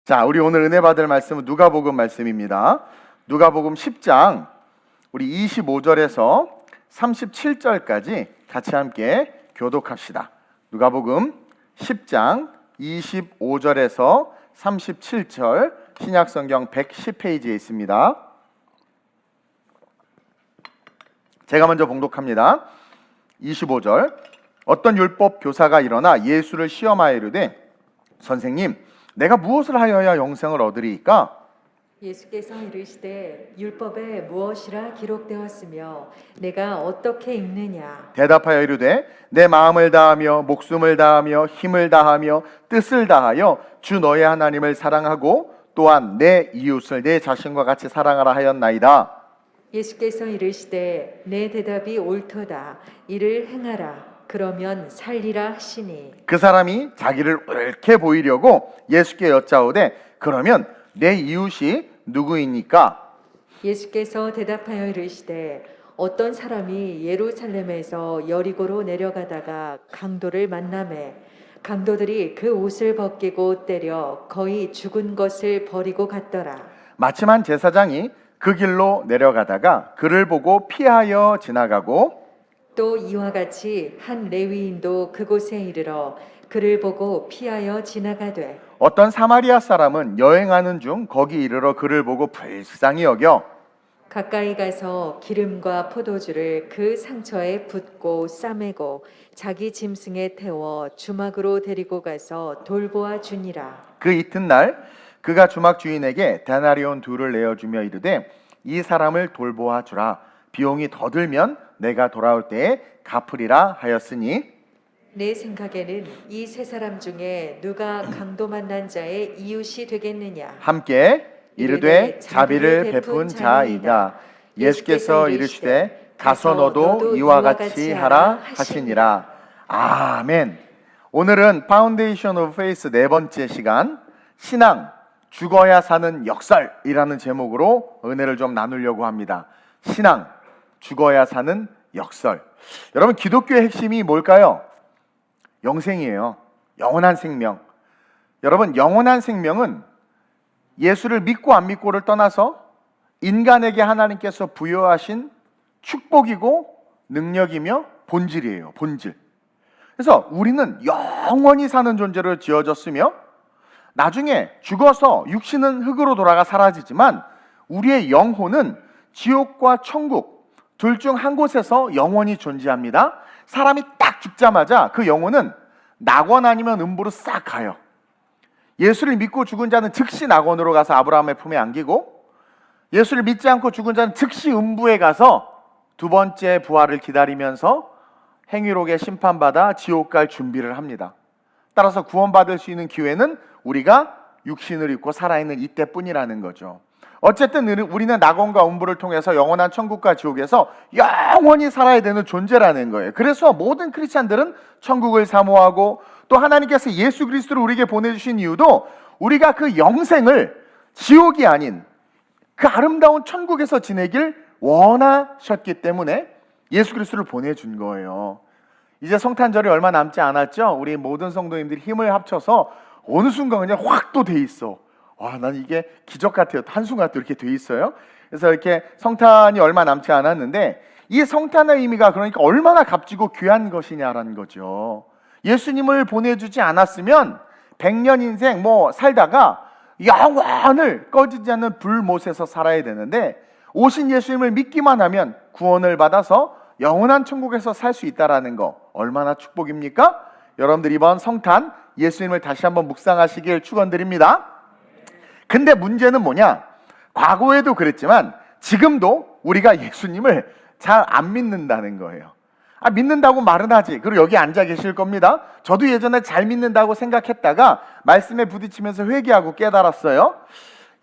자, 우리 오늘 은혜 받을 말씀은 누가복음 말씀입니다. 누가복음 10장 우리 25절에서 37절까지 같이 함께 교독합시다. 누가복음 10장 25절에서 37절 신약성경 110페이지에 있습니다. 제가 먼저 봉독합니다. 25절. 어떤 율법 교사가 일어나 예수를 시험하여 이르되 선생님, 내가 무엇을 하여야 영생을 얻으리이까? 예수께서 이르시되 율법에 무엇이라 기록되었으며 내가 어떻게 읽느냐? 대답하여 이르되 내 마음을 다하며 목숨을 다하며 힘을 다하며 뜻을 다하여 주 너의 하나님을 사랑하고 또한 내 이웃을 내 자신과 같이 사랑하라 하였나이다. 예수께서 이르시되 내 대답이 옳도다. 이를 행하라. 그러면 살리라 하시니. 그 사람이 자기를 옳게 보이려고 예수께 여짜오되 그러면 내 이웃이 누구이니까? 예수께서 대답하여 이르시되 어떤 사람이 예루살렘에서 여리고로 내려가다가 강도를 만나매 강도들이 그 옷을 벗기고 때려 거의 죽은 것을 버리고 갔더라. 마침 한 제사장이 그 길로 내려가다가 그를 보고 피하여 지나가고 또 이와 같이 한 레위인도 그곳에 이르러 그를 보고 피하여 지나가되 어떤 사마리아 사람은 여행하는 중 거기 이르러 그를 보고 불쌍히 여겨 가까이 가서 기름과 포도주를 그 상처에 붓고 싸매고 자기 짐승에 태워 주막으로 데리고 가서 돌보아 주니라. 그 이튿날 그가 주막 주인에게 데나리온 둘을 내어주며 이르되 이 사람을 돌보아 주라. 비용이 더 들면 내가 돌아올 때에 갚으리라 하였으니 내 생각에는 이 세 사람 중에 누가 강도 만난 자의 이웃이 되겠느냐? 함께 이르되 자비를 베푼 자이다. 예수께서 이르시되 가서 너도 이와 같이 하라 하시니라. 아멘. 오늘은 파운데이션 오브 페이스 네 번째 시간 신앙 죽어야 사는 역설이라는 제목으로 은혜를 좀 나누려고 합니다. 신앙 죽어야 사는 역설. 여러분, 기독교의 핵심이 뭘까요? 영생이에요. 영원한 생명. 여러분, 영원한 생명은 예수를 믿고 안 믿고를 떠나서 인간에게 하나님께서 부여하신 축복이고 능력이며 본질이에요. 본질. 그래서 우리는 영원히 사는 존재로 지어졌으며 나중에 죽어서 육신은 흙으로 돌아가 사라지지만 우리의 영혼은 지옥과 천국 둘 중 한 곳에서 영원히 존재합니다. 사람이 딱 죽자마자 그 영혼은 낙원 아니면 음부로 싹 가요. 예수를 믿고 죽은 자는 즉시 낙원으로 가서 아브라함의 품에 안기고 예수를 믿지 않고 죽은 자는 즉시 음부에 가서 두 번째 부활을 기다리면서 행위록에 심판받아 지옥 갈 준비를 합니다. 따라서 구원받을 수 있는 기회는 우리가 육신을 입고 살아있는 이때뿐이라는 거죠. 어쨌든 우리는 낙원과 음부를 통해서 영원한 천국과 지옥에서 영원히 살아야 되는 존재라는 거예요. 그래서 모든 크리스찬들은 천국을 사모하고 또 하나님께서 예수 그리스도를 우리에게 보내주신 이유도 우리가 그 영생을 지옥이 아닌 그 아름다운 천국에서 지내길 원하셨기 때문에 예수 그리스도를 보내준 거예요. 이제 성탄절이 얼마 남지 않았죠? 우리 모든 성도님들이 힘을 합쳐서 어느 순간 그냥 확 또 돼 있어. 와, 난 이게 기적 같아요. 한순간 또 이렇게 돼 있어요. 그래서 이렇게 성탄이 얼마 남지 않았는데 이 성탄의 의미가 그러니까 얼마나 값지고 귀한 것이냐라는 거죠. 예수님을 보내주지 않았으면 100년 인생 살다가 영원을 꺼지지 않는 불못에서 살아야 되는데 오신 예수님을 믿기만 하면 구원을 받아서 영원한 천국에서 살 수 있다라는 거 얼마나 축복입니까? 여러분들 이번 성탄 예수님을 다시 한번 묵상하시길 축원드립니다. 근데 문제는 뭐냐? 과거에도 그랬지만 지금도 우리가 예수님을 잘 안 믿는다는 거예요. 믿는다고 말은 하지. 그리고 여기 앉아 계실 겁니다. 저도 예전에 잘 믿는다고 생각했다가 말씀에 부딪히면서 회개하고 깨달았어요.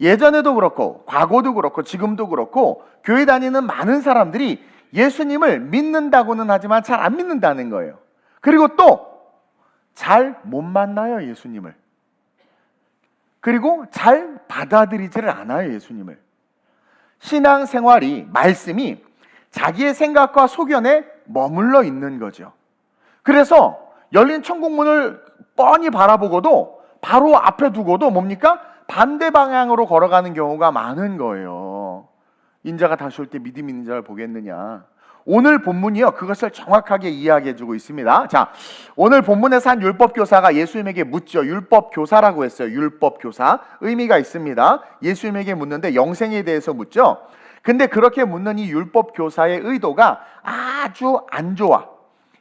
예전에도 그렇고 과거도 그렇고 지금도 그렇고 교회 다니는 많은 사람들이 예수님을 믿는다고는 하지만 잘 안 믿는다는 거예요. 그리고 또 잘 못 만나요, 예수님을. 그리고 잘 받아들이지를 않아요, 예수님을. 신앙생활이, 말씀이 자기의 생각과 소견에 머물러 있는 거죠. 그래서 열린 천국문을 뻔히 바라보고도 바로 앞에 두고도 뭡니까? 반대 방향으로 걸어가는 경우가 많은 거예요. 인자가 다시 올 때 믿음 있는 자를 보겠느냐. 오늘 본문이요, 그것을 정확하게 이야기해 주고 있습니다. 자, 오늘 본문에서 한 율법교사가 예수님에게 묻죠. 율법교사라고 했어요. 율법교사. 의미가 있습니다. 예수님에게 묻는데 영생에 대해서 묻죠. 근데 그렇게 묻는 이 율법교사의 의도가 아주 안 좋아.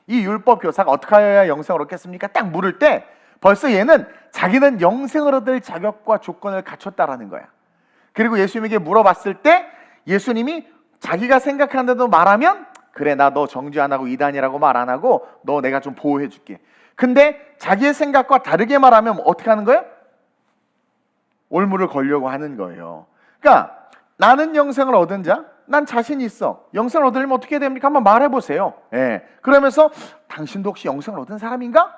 이 율법교사가 어떻게 하여야 영생을 얻겠습니까? 딱 물을 때 벌써 얘는 자기는 영생을 얻을 자격과 조건을 갖췄다라는 거야. 그리고 예수님에게 물어봤을 때 예수님이 자기가 생각하는 대로 말하면, 그래, 나 너 정죄 안 하고 이단이라고 말 안 하고 너 내가 좀 보호해 줄게. 근데 자기의 생각과 다르게 말하면 어떻게 하는 거예요? 올무를 걸려고 하는 거예요. 그러니까 나는 영생을 얻은 자, 난 자신 있어. 영생을 얻으려면 어떻게 해야 됩니까? 한번 말해보세요. 예. 그러면서 당신도 혹시 영생을 얻은 사람인가?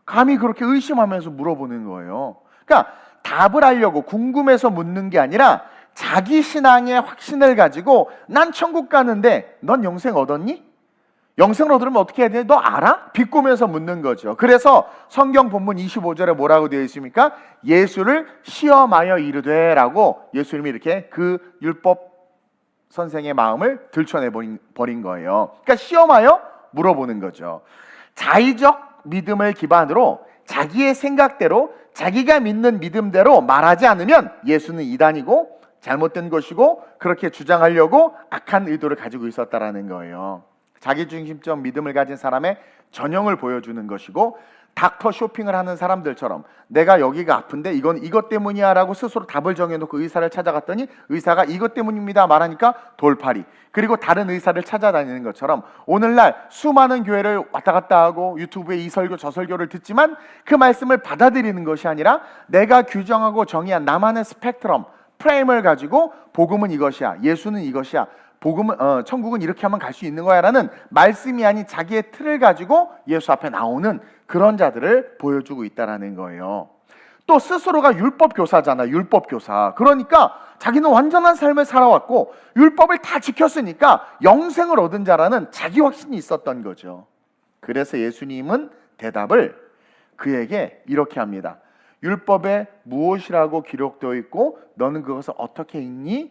감히 그렇게 의심하면서 물어보는 거예요. 그러니까 답을 하려고 궁금해서 묻는 게 아니라 자기 신앙의 확신을 가지고 난 천국 가는데 넌 영생 얻었니? 영생을 얻으려면 어떻게 해야 돼? 너 알아? 비꼬면서 묻는 거죠. 그래서 성경 본문 25절에 뭐라고 되어 있습니까? 예수를 시험하여 이르되 라고 예수님이 이렇게 그 율법 선생의 마음을 들춰내 버린 거예요. 그러니까 시험하여 물어보는 거죠. 자의적 믿음을 기반으로 자기의 생각대로 자기가 믿는 믿음대로 말하지 않으면 예수는 이단이고 잘못된 것이고 그렇게 주장하려고 악한 의도를 가지고 있었다라는 거예요. 자기중심적 믿음을 가진 사람의 전형을 보여주는 것이고, 닥터 쇼핑을 하는 사람들처럼 내가 여기가 아픈데 이건 이것 때문이야 라고 스스로 답을 정해놓고 의사를 찾아갔더니 의사가 이것 때문입니다 말하니까 돌팔이. 그리고 다른 의사를 찾아다니는 것처럼 오늘날 수많은 교회를 왔다 갔다 하고 유튜브에 이 설교 저 설교를 듣지만 그 말씀을 받아들이는 것이 아니라 내가 규정하고 정의한 나만의 스펙트럼, 프레임을 가지고 복음은 이것이야, 예수는 이것이야, 복음은 천국은 이렇게 하면 갈 수 있는 거야 라는 말씀이 아닌 자기의 틀을 가지고 예수 앞에 나오는 그런 자들을 보여주고 있다라는 거예요. 또 스스로가 율법교사잖아. 율법교사. 그러니까 자기는 완전한 삶을 살아왔고 율법을 다 지켰으니까 영생을 얻은 자라는 자기 확신이 있었던 거죠. 그래서 예수님은 대답을 그에게 이렇게 합니다. 율법에 무엇이라고 기록되어 있고 너는 그것을 어떻게 읽니?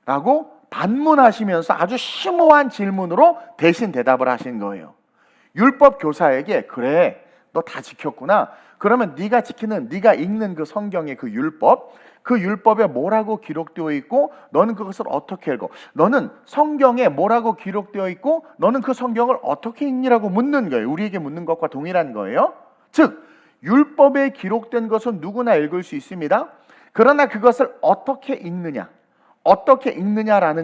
라고 반문하시면서 아주 심오한 질문으로 대신 대답을 하신 거예요. 율법 교사에게 그래, 너 다 지켰구나. 그러면 네가 지키는, 네가 읽는 그 성경의 그 율법에 뭐라고 기록되어 있고 너는 그것을 어떻게 읽어? 너는 성경에 뭐라고 기록되어 있고 너는 그 성경을 어떻게 읽니라고 묻는 거예요. 우리에게 묻는 것과 동일한 거예요. 즉 율법에 기록된 것은 누구나 읽을 수 있습니다. 그러나 그것을 어떻게 읽느냐라는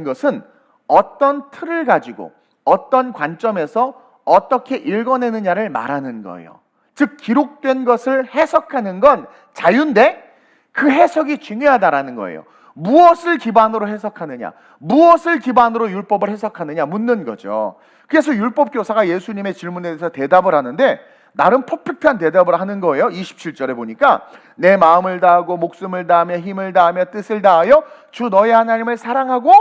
것은 어떤 틀을 가지고 어떤 관점에서 어떻게 읽어내느냐를 말하는 거예요. 즉 기록된 것을 해석하는 건 자유인데 그 해석이 중요하다라는 거예요. 무엇을 기반으로 해석하느냐, 무엇을 기반으로 율법을 해석하느냐 묻는 거죠. 그래서 율법교사가 예수님의 질문에 대해서 대답을 하는데 나름 퍼펙트한 대답을 하는 거예요. 27절에 보니까 내 마음을 다하고 목숨을 다하며 힘을 다하며 뜻을 다하여 주 너의 하나님을 사랑하고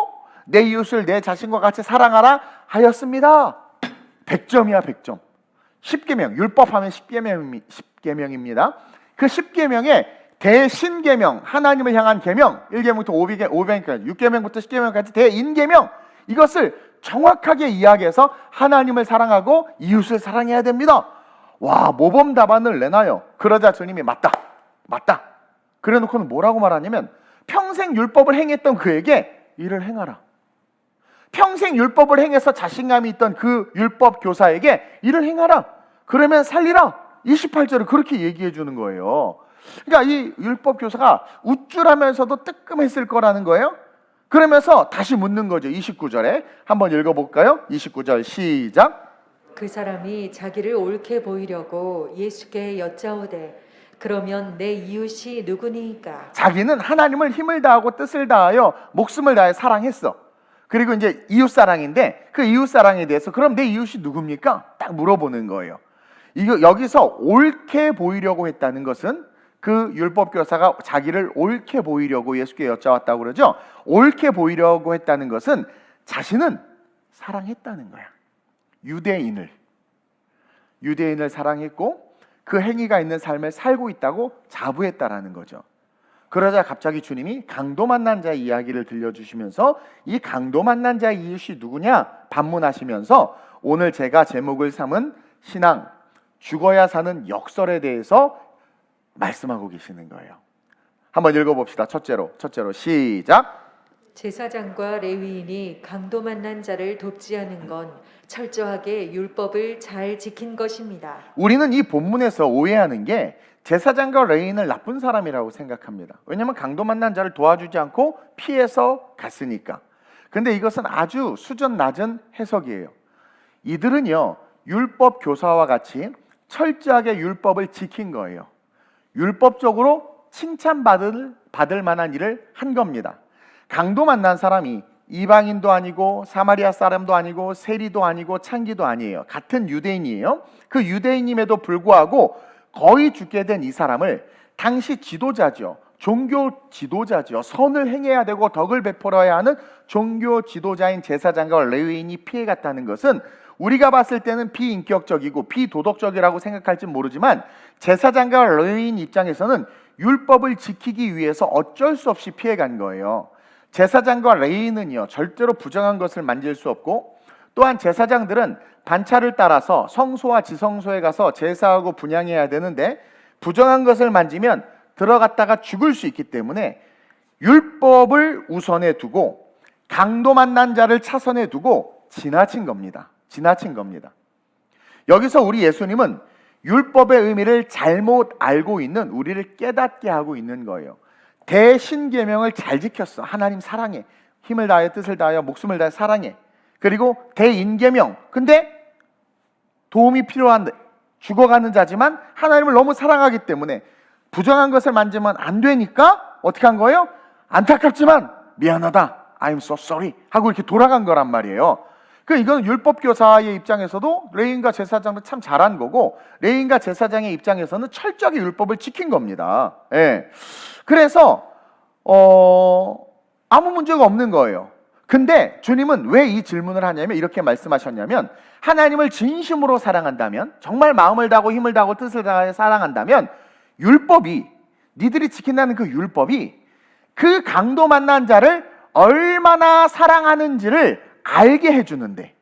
내 이웃을 내 자신과 같이 사랑하라 하였습니다. 100점이야 100점. 10계명, 율법하면 10계명입니다. 그 10계명의 대신계명, 하나님을 향한 계명, 1계명부터 5계명까지, 6계명부터 10계명까지 대인계명, 이것을 정확하게 이야기해서 하나님을 사랑하고 이웃을 사랑해야 됩니다. 와, 모범 답안을 내놔요. 그러자 주님이 맞다. 그래 놓고는 뭐라고 말하냐면 평생 율법을 행했던 그에게 이를 행하라. 평생 율법을 행해서 자신감이 있던 그 율법 교사에게 이를 행하라. 그러면 살리라. 28절을 그렇게 얘기해 주는 거예요. 그러니까 이 율법 교사가 우쭐하면서도 뜨끔했을 거라는 거예요. 그러면서 다시 묻는 거죠. 29절에 한번 읽어볼까요? 29절 시작. 그 사람이 자기를 옳게 보이려고 예수께 여짜오되 그러면 내 이웃이 누구니까? 자기는 하나님을 힘을 다하고 뜻을 다하여 목숨을 다해 사랑했어. 그리고 이제 이웃사랑인데 그 이웃사랑에 대해서 그럼 내 이웃이 누굽니까? 딱 물어보는 거예요. 여기서 옳게 보이려고 했다는 것은 그 율법교사가 자기를 옳게 보이려고 예수께 여짜왔다고 그러죠. 옳게 보이려고 했다는 것은 자신은 사랑했다는 거야. 유대인을 사랑했고 그 행위가 있는 삶을 살고 있다고 자부했다라는 거죠. 그러자 갑자기 주님이 강도 만난 자의 이야기를 들려주시면서 이 강도 만난 자의 이웃이 누구냐 반문하시면서 오늘 제가 제목을 삼은 신앙, 죽어야 사는 역설에 대해서 말씀하고 계시는 거예요. 한번 읽어봅시다. 첫째로 시작. 제사장과 레위인이 강도 만난 자를 돕지 않은 건 철저하게 율법을 잘 지킨 것입니다. 우리는 이 본문에서 오해하는 게 제사장과 레위인을 나쁜 사람이라고 생각합니다. 왜냐하면 강도 만난 자를 도와주지 않고 피해서 갔으니까. 근데 이것은 아주 수준 낮은 해석이에요. 이들은요, 율법 교사와 같이 철저하게 율법을 지킨 거예요. 율법적으로 칭찬받을 만한 일을 한 겁니다. 강도 만난 사람이 이방인도 아니고 사마리아 사람도 아니고 세리도 아니고 창기도 아니에요. 같은 유대인이에요. 그 유대인임에도 불구하고 거의 죽게 된 이 사람을 당시 지도자죠. 종교 지도자죠. 선을 행해야 되고 덕을 베풀어야 하는 종교 지도자인 제사장과 레위인이 피해갔다는 것은 우리가 봤을 때는 비인격적이고 비도덕적이라고 생각할지 모르지만 제사장과 레위인 입장에서는 율법을 지키기 위해서 어쩔 수 없이 피해간 거예요. 제사장과 레위인은요, 절대로 부정한 것을 만질 수 없고, 또한 제사장들은 반차를 따라서 성소와 지성소에 가서 제사하고 분향해야 되는데 부정한 것을 만지면 들어갔다가 죽을 수 있기 때문에 율법을 우선에 두고 강도 만난 자를 차선에 두고 지나친 겁니다. 여기서 우리 예수님은 율법의 의미를 잘못 알고 있는 우리를 깨닫게 하고 있는 거예요. 대신계명을 잘 지켰어. 하나님 사랑해. 힘을 다하여 뜻을 다하여 목숨을 다하여 사랑해. 그리고 대인계명. 근데 도움이 필요한데 죽어가는 자지만 하나님을 너무 사랑하기 때문에 부정한 것을 만지면 안 되니까 어떻게 한 거예요? 안타깝지만 미안하다. I'm so sorry 하고 이렇게 돌아간 거란 말이에요. 이건 율법 교사의 입장에서도 레위인과 제사장도 참 잘한 거고 레위인과 제사장의 입장에서는 철저하게 율법을 지킨 겁니다. 예. 그래서 아무 문제가 없는 거예요. 근데 주님은 왜 이 질문을 하냐면 이렇게 말씀하셨냐면 하나님을 진심으로 사랑한다면 정말 마음을 다하고 힘을 다하고 뜻을 다해 사랑한다면 율법이 니들이 지킨다는 그 율법이 그 강도 만난 자를 얼마나 사랑하는지를 알게 해주는데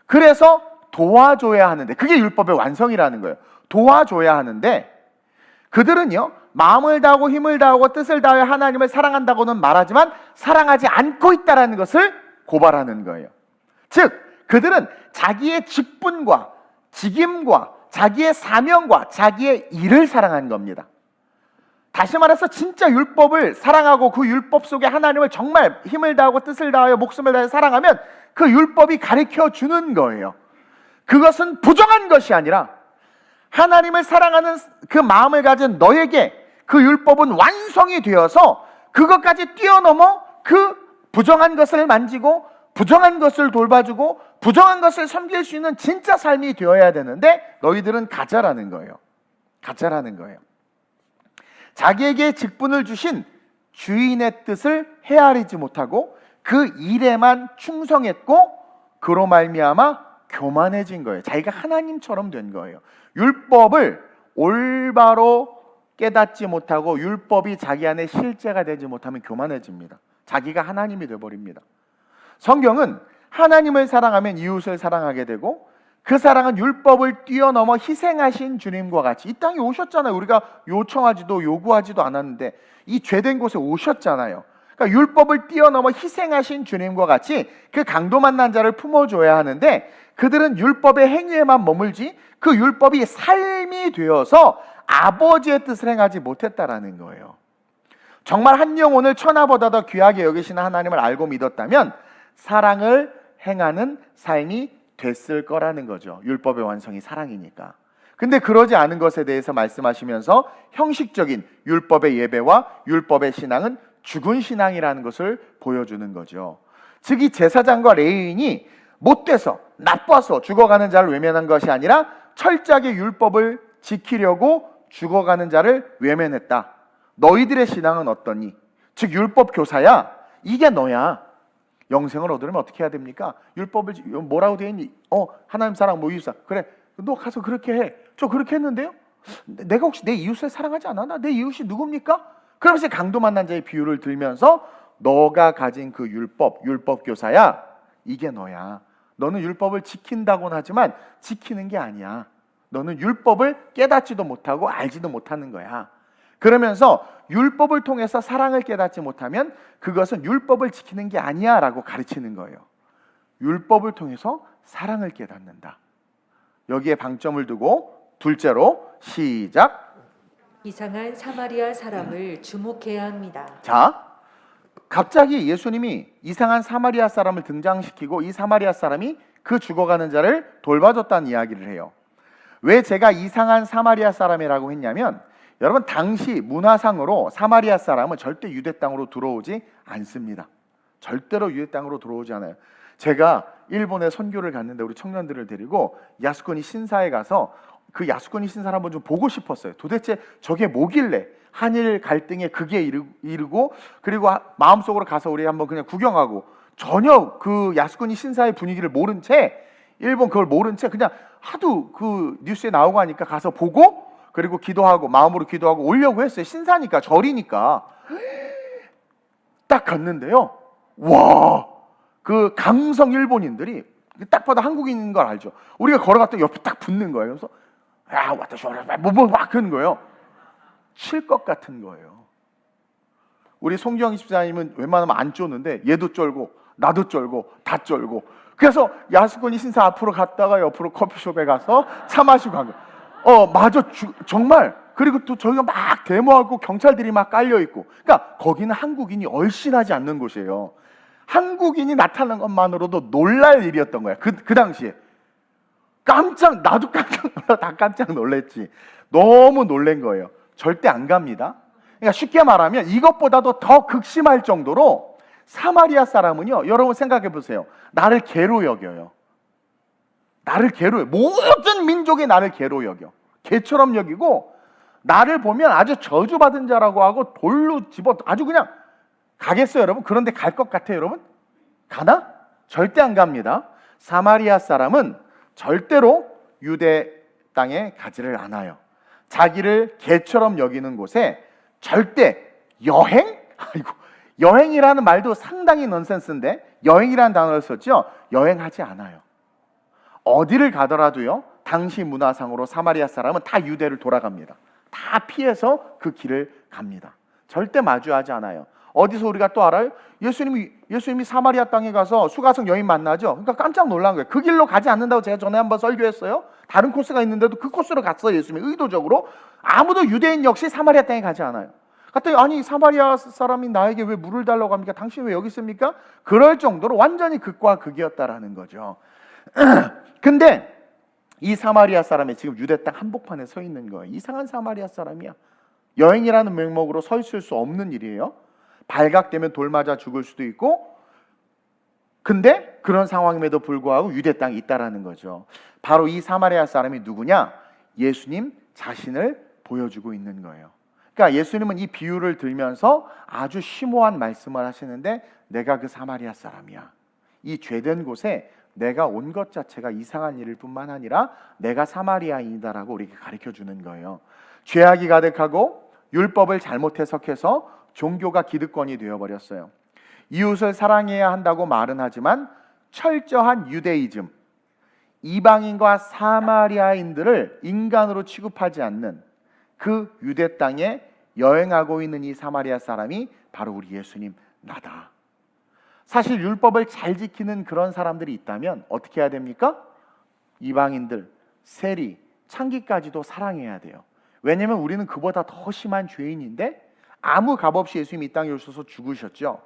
그래서 도와줘야 하는데 그게 율법의 완성이라는 거예요. 도와줘야 하는데 그들은요 마음을 다하고 힘을 다하고 뜻을 다하여 하나님을 사랑한다고는 말하지만 사랑하지 않고 있다는 것을 고발하는 거예요. 즉 그들은 자기의 직분과 직임과 자기의 사명과 자기의 일을 사랑한 겁니다. 다시 말해서 진짜 율법을 사랑하고 그 율법 속에 하나님을 정말 힘을 다하고 뜻을 다하여 목숨을 다해 사랑하면 그 율법이 가르쳐 주는 거예요. 그것은 부정한 것이 아니라 하나님을 사랑하는 그 마음을 가진 너에게 그 율법은 완성이 되어서 그것까지 뛰어넘어 그 부정한 것을 만지고 부정한 것을 돌봐주고 부정한 것을 섬길 수 있는 진짜 삶이 되어야 되는데 너희들은 가짜라는 거예요. 자기에게 직분을 주신 주인의 뜻을 헤아리지 못하고 그 일에만 충성했고 그로 말미암아 교만해진 거예요. 자기가 하나님처럼 된 거예요. 율법을 올바로 깨닫지 못하고 율법이 자기 안에 실제가 되지 못하면 교만해집니다. 자기가 하나님이 되어버립니다. 성경은 하나님을 사랑하면 이웃을 사랑하게 되고 그 사랑은 율법을 뛰어넘어 희생하신 주님과 같이 이 땅에 오셨잖아요. 우리가 요청하지도 요구하지도 않았는데 이 죄된 곳에 오셨잖아요. 그러니까 율법을 뛰어넘어 희생하신 주님과 같이 그 강도 만난 자를 품어줘야 하는데 그들은 율법의 행위에만 머물지 그 율법이 삶이 되어서 아버지의 뜻을 행하지 못했다라는 거예요. 정말 한 영혼을 천하보다 더 귀하게 여기시는 하나님을 알고 믿었다면 사랑을 행하는 삶이 됐을 거라는 거죠. 율법의 완성이 사랑이니까. 근데 그러지 않은 것에 대해서 말씀하시면서 형식적인 율법의 예배와 율법의 신앙은 죽은 신앙이라는 것을 보여주는 거죠. 즉 이 제사장과 레위인이 못돼서 나빠서 죽어가는 자를 외면한 것이 아니라 철저하게 율법을 지키려고 죽어가는 자를 외면했다. 너희들의 신앙은 어떠니? 즉 율법 교사야. 이게 너야. 영생을 얻으려면 어떻게 해야 됩니까? 율법을 뭐라고 되어 있니? 하나님 사랑 뭐 이웃 사랑. 그래 너 가서 그렇게 해. 저 그렇게 했는데요? 내가 혹시 내 이웃을 사랑하지 않았나? 내 이웃이 누굽니까? 그러면서 강도 만난 자의 비유를 들면서 너가 가진 그 율법 교사야, 이게 너야. 너는 율법을 지킨다고는 하지만 지키는 게 아니야. 너는 율법을 깨닫지도 못하고 알지도 못하는 거야. 그러면서 율법을 통해서 사랑을 깨닫지 못하면 그것은 율법을 지키는 게 아니야 라고 가르치는 거예요. 율법을 통해서 사랑을 깨닫는다. 여기에 방점을 두고 둘째로 시작. 이상한 사마리아 사람을 주목해야 합니다. 자, 갑자기 예수님이 이상한 사마리아 사람을 등장시키고 이 사마리아 사람이 그 죽어가는 자를 돌봐줬다는 이야기를 해요. 왜 제가 이상한 사마리아 사람이라고 했냐면, 여러분, 당시 문화상으로 사마리아 사람은 절대 유대 땅으로 들어오지 않습니다. 절대로 유대 땅으로 들어오지 않아요. 제가 일본에 선교를 갔는데 우리 청년들을 데리고 야스쿠니 신사에 가서 그 야스쿠니 신사를 한번 좀 보고 싶었어요. 도대체 저게 뭐길래 한일 갈등에 극에 이르고, 그리고 마음속으로 가서 우리 한번 그냥 구경하고, 전혀 그 야스쿠니 신사의 분위기를 모른 채, 일본 그걸 모른 채 그냥 하도 그 뉴스에 나오고 하니까 가서 보고, 그리고 기도하고, 마음으로 기도하고 오려고 했어요. 신사니까, 절이니까. 딱 갔는데요, 와, 그 강성 일본인들이 딱 봐도 한국인인 걸 알죠. 우리가 걸어갔더니 옆에 딱 붙는 거예요. 그래서 야, 왔다 쇼라 막 그런 거예요. 칠 것 같은 거예요. 우리 송경 집사님은 웬만하면 안 쫓는데 얘도 쫄고 나도 쫄고 다 쫄고, 그래서 야스쿠니 신사 앞으로 갔다가 옆으로 커피숍에 가서 차 마시고 간 거예요. 맞아, 정말. 그리고 또 저희가 막 데모하고 경찰들이 막 깔려 있고, 그러니까 거기는 한국인이 얼씬하지 않는 곳이에요. 한국인이 나타난 것만으로도 놀랄 일이었던 거야. 그 당시에 나도 깜짝 놀라, 다 깜짝 놀랐지. 너무 놀란 거예요. 절대 안 갑니다. 그러니까 쉽게 말하면 이것보다도 더 극심할 정도로 사마리아 사람은요, 여러분 생각해 보세요. 나를 개로 여겨요. 나를 개로 여겨. 모든 민족이 나를 개로 여겨. 개처럼 여기고, 나를 보면 아주 저주받은 자라고 하고 돌로 집어, 아주 그냥 가겠어요, 여러분? 그런데 갈 것 같아요, 여러분? 가나? 절대 안 갑니다. 사마리아 사람은 절대로 유대 땅에 가지를 않아요. 자기를 개처럼 여기는 곳에 절대 여행? 아이고, 여행이라는 말도 상당히 넌센스인데, 여행이라는 단어를 썼죠. 여행하지 않아요. 어디를 가더라도요, 당시 문화상으로 사마리아 사람은 다 유대를 돌아갑니다. 다 피해서 그 길을 갑니다. 절대 마주하지 않아요. 어디서 우리가 또 알아요? 예수님이 사마리아 땅에 가서 수가성 여인 만나죠. 그러니까 깜짝 놀란 거예요. 그 길로 가지 않는다고 제가 전에 한번 설교했어요. 다른 코스가 있는데도 그 코스로 갔어요. 예수님이 의도적으로. 아무도 유대인 역시 사마리아 땅에 가지 않아요. 갔더니 아니, 사마리아 사람이 나에게 왜 물을 달라고 합니까? 당신 왜 여기 있습니까? 그럴 정도로 완전히 극과 극이었다라는 거죠. 근데 이 사마리아 사람이 지금 유대 땅 한복판에 서 있는 거예요. 이상한 사마리아 사람이야. 여행이라는 명목으로 서 있을 수 없는 일이에요. 발각되면 돌 맞아 죽을 수도 있고, 근데 그런 상황임에도 불구하고 유대 땅에 있다라는 거죠. 바로 이 사마리아 사람이 누구냐? 예수님 자신을 보여주고 있는 거예요. 그러니까 예수님은 이 비유를 들면서 아주 심오한 말씀을 하시는데, 내가 그 사마리아 사람이야. 이 죄된 곳에 내가 온 것 자체가 이상한 일일 뿐만 아니라 내가 사마리아인이다라고 우리에게 가르쳐 주는 거예요. 죄악이 가득하고 율법을 잘못 해석해서 종교가 기득권이 되어버렸어요. 이웃을 사랑해야 한다고 말은 하지만 철저한 유대이즘, 이방인과 사마리아인들을 인간으로 취급하지 않는 그 유대 땅에 여행하고 있는 이 사마리아 사람이 바로 우리 예수님 나다. 사실 율법을 잘 지키는 그런 사람들이 있다면 어떻게 해야 됩니까? 이방인들, 세리, 창기까지도 사랑해야 돼요. 왜냐하면 우리는 그보다 더 심한 죄인인데 아무 값없이 예수님이 이 땅에 오셔서 죽으셨죠.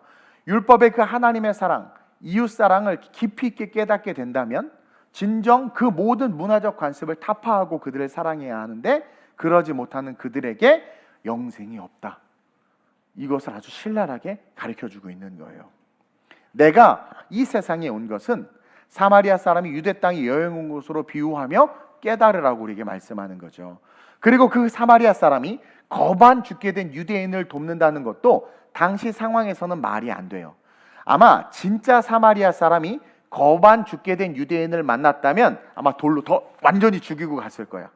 율법의 그 하나님의 사랑, 이웃 사랑을 깊이 있게 깨닫게 된다면 진정 그 모든 문화적 관습을 타파하고 그들을 사랑해야 하는데, 그러지 못하는 그들에게 영생이 없다. 이것을 아주 신랄하게 가르쳐주고 있는 거예요. 내가 이 세상에 온 것은 사마리아 사람이 유대 땅에 여행 온 곳으로 비유하며 깨달으라고 우리에게 말씀하는 거죠. 그리고 그 사마리아 사람이 거반 죽게 된 유대인을 돕는다는 것도 당시 상황에서는 말이 안 돼요. 아마 진짜 사마리아 사람이 거반 죽게 된 유대인을 만났다면 아마 돌로 더 완전히 죽이고 갔을 거야.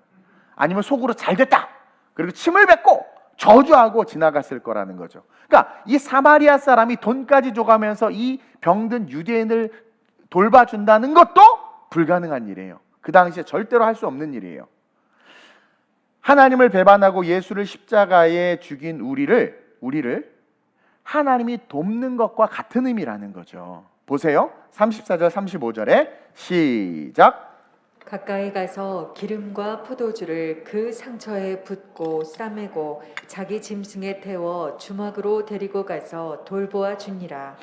아니면 속으로 잘 됐다 그리고 침을 뱉고 저주하고 지나갔을 거라는 거죠. 그러니까 이 사마리아 사람이 돈까지 줘가면서 이 병든 유대인을 돌봐준다는 것도 불가능한 일이에요. 그 당시에 절대로 할 수 없는 일이에요. 하나님을 배반하고 예수를 십자가에 죽인 우리를 하나님이 돕는 것과 같은 의미라는 거죠. 보세요. 34절 35절에 시작. 가까이 가서 기름과 포도주를 그 상처에 붓고 싸매고 자기 짐승에 태워 주막으로 데리고 가서 돌보아 주니라.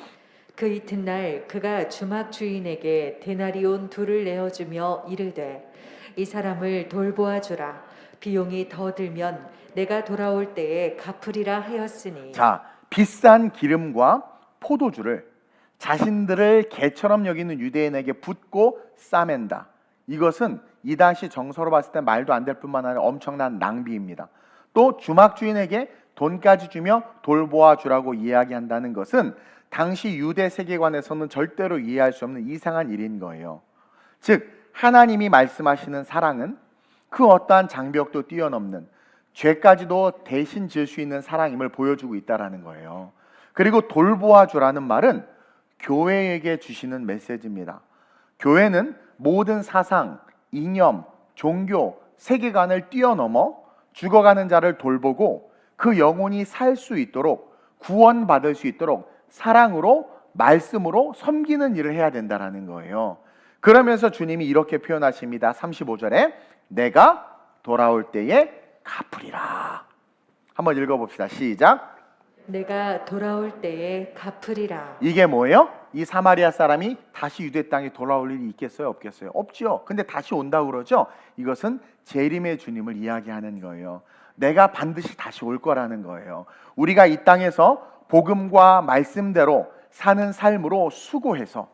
그 이튿날 그가 주막 주인에게 데나리온 2를 내어주며 이르되 이 사람을 돌보아 주라. 비용이 더 들면 내가 돌아올 때에 갚으리라 하였으니. 자, 비싼 기름과 포도주를 자신들을 개처럼 여기는 유대인에게 붓고 싸맨다. 이것은 이 당시 정서로 봤을 때 말도 안 될 뿐만 아니라 엄청난 낭비입니다. 또 주막 주인에게 돈까지 주며 돌보아 주라고 이야기한다는 것은 당시 유대 세계관에서는 절대로 이해할 수 없는 이상한 일인 거예요. 즉 하나님이 말씀하시는 사랑은 그 어떠한 장벽도 뛰어넘는 죄까지도 대신 질 수 있는 사랑임을 보여주고 있다는 거예요. 그리고 돌보아 주라는 말은 교회에게 주시는 메시지입니다. 교회는 모든 사상, 이념, 종교, 세계관을 뛰어넘어 죽어가는 자를 돌보고 그 영혼이 살 수 있도록 구원받을 수 있도록 사랑으로 말씀으로 섬기는 일을 해야 된다는 거예요. 그러면서 주님이 이렇게 표현하십니다. 35절에 내가 돌아올 때에 갚으리라. 한번 읽어봅시다. 시작. 내가 돌아올 때에 갚으리라. 이게 뭐예요? 이 사마리아 사람이 다시 유대 땅에 돌아올 일이 있겠어요? 없겠어요? 없지요. 근데 다시 온다고 그러죠? 이것은 재림의 주님을 이야기하는 거예요. 내가 반드시 다시 올 거라는 거예요. 우리가 이 땅에서 복음과 말씀대로 사는 삶으로 수고해서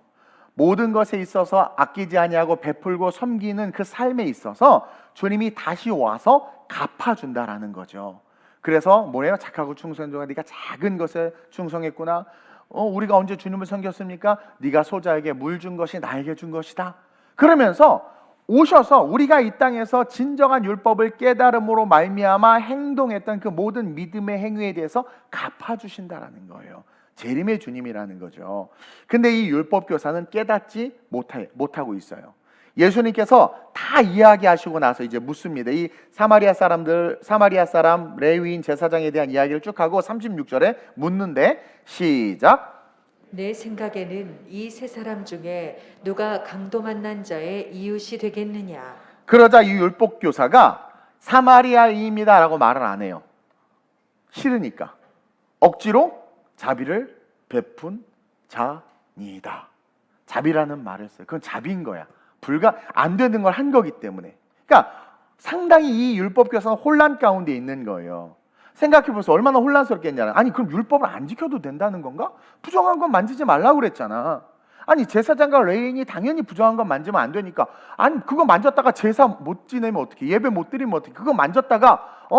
모든 것에 있어서 아끼지 아니하고 베풀고 섬기는 그 삶에 있어서 주님이 다시 와서 갚아준다라는 거죠. 그래서 뭐예요? 착하고 충성된 자가 네가 작은 것에 충성했구나. 우리가 언제 주님을 섬겼습니까? 네가 소자에게 물 준 것이 나에게 준 것이다. 그러면서 오셔서 우리가 이 땅에서 진정한 율법을 깨달음으로 말미암아 행동했던 그 모든 믿음의 행위에 대해서 갚아주신다라는 거예요. 재림의 주님이라는 거죠. 근데 이 율법 교사는 깨닫지 못하고 있어요. 예수님께서 다 이야기하시고 나서 이제 묻습니다. 이 사마리아 사람 레위인 제사장에 대한 이야기를 쭉 하고 36절에 묻는데 시작. 내 생각에는 이 세 사람 중에 누가 강도 만난 자의 이웃이 되겠느냐. 그러자 이 율법 교사가 사마리아인입니다 라고 말을 안 해요. 싫으니까 억지로 자비를 베푼 자니이다. 자비라는 말을 써요. 그건 자비인 거야. 안 되는 걸 한 거기 때문에. 그러니까 상당히 이 율법 교사는 혼란 가운데 있는 거예요. 생각해보세요. 얼마나 혼란스럽겠냐. 아니 그럼 율법을 안 지켜도 된다는 건가? 부정한 건 만지지 말라고 그랬잖아. 아니 제사장과 레위인이 당연히 부정한 건 만지면 안 되니까. 아니 그거 만졌다가 제사 못 지내면 어떡해? 예배 못 드리면 어떡해? 그거 만졌다가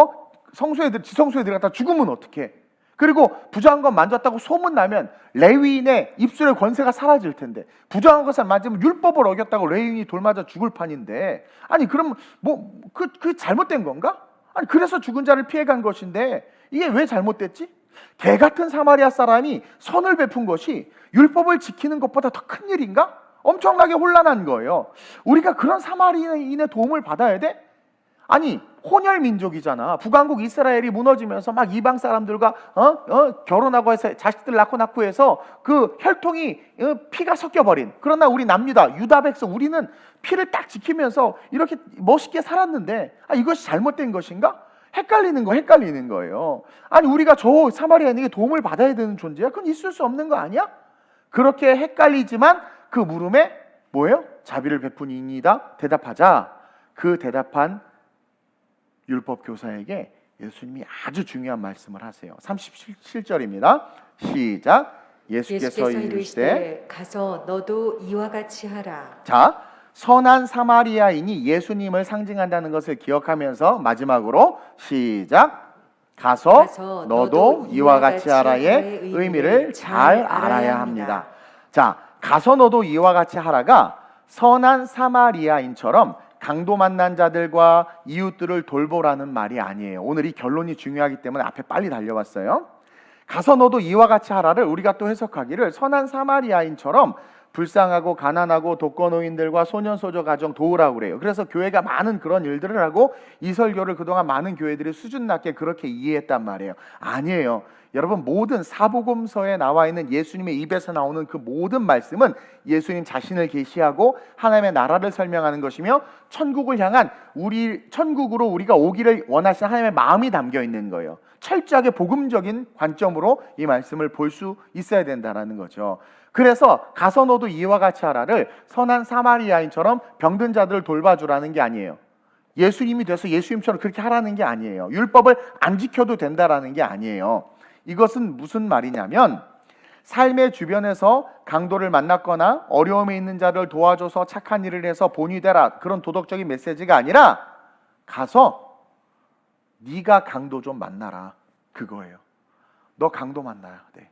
지성소에 들어갔다 죽으면 어떡해? 그리고 부정한 건 만졌다고 소문나면 레위인의 입술의 권세가 사라질 텐데 부정한 것을 만지면 율법을 어겼다고 레위인이 돌맞아 죽을 판인데 아니 그럼 그 잘못된 건가? 아니 그래서 죽은 자를 피해간 것인데 이게 왜 잘못됐지? 개 같은 사마리아 사람이 선을 베푼 것이 율법을 지키는 것보다 더 큰 일인가? 엄청나게 혼란한 거예요. 우리가 그런 사마리아인의 도움을 받아야 돼? 아니 혼혈 민족이잖아. 북왕국 이스라엘이 무너지면서 막 이방 사람들과 결혼하고 해서 자식들 낳고 해서 그 혈통이 피가 섞여버린. 그러나 우리 남유다 유다 백성 우리는 피를 딱 지키면서 이렇게 멋있게 살았는데 이것이 잘못된 것인가? 헷갈리는 거예요. 아니 우리가 저 사마리아인에게 도움을 받아야 되는 존재야? 그건 있을 수 없는 거 아니야? 그렇게 헷갈리지만 그 물음에 뭐예요? 자비를 베푼 이니이다 대답하자. 그 대답한 율법 교사에게 예수님이 아주 중요한 말씀을 하세요. 37절입니다. 시작. 예수께서 이르시되 가서 너도 이와 같이 하라. 자, 선한 사마리아인이 예수님을 상징한다는 것을 기억하면서 마지막으로 시작. 가서 너도 이와 같이 하라의 의미를 잘 알아야 합니다. 자, 가서 너도 이와 같이 하라가 선한 사마리아인처럼 강도 만난 자들과 이웃들을 돌보라는 말이 아니에요. 오늘 이 결론이 중요하기 때문에 앞에 빨리 달려왔어요. 가서 너도 이와 같이 하라를 우리가 또 해석하기를 선한 사마리아인처럼 불쌍하고 가난하고 독거노인들과 소년소녀 가정 도우라고 그래요. 그래서 교회가 많은 그런 일들을 하고 이 설교를 그동안 많은 교회들이 수준 낮게 그렇게 이해했단 말이에요. 아니에요. 여러분, 모든 사복음서에 나와 있는 예수님의 입에서 나오는 그 모든 말씀은 예수님 자신을 계시하고 하나님의 나라를 설명하는 것이며 천국을 향한 천국으로 우리가 오기를 원하시는 하나님의 마음이 담겨 있는 거예요. 철저하게 복음적인 관점으로 이 말씀을 볼 수 있어야 된다는 거죠. 그래서 가서 너도 이와 같이 하라를 선한 사마리아인처럼 병든 자들을 돌봐주라는 게 아니에요. 예수님이 돼서 예수님처럼 그렇게 하라는 게 아니에요. 율법을 안 지켜도 된다라는 게 아니에요. 이것은 무슨 말이냐면 삶의 주변에서 강도를 만났거나 어려움에 있는 자를 도와줘서 착한 일을 해서 본이 되라, 그런 도덕적인 메시지가 아니라 가서 네가 강도 좀 만나라, 그거예요. 너 강도 만나야 돼.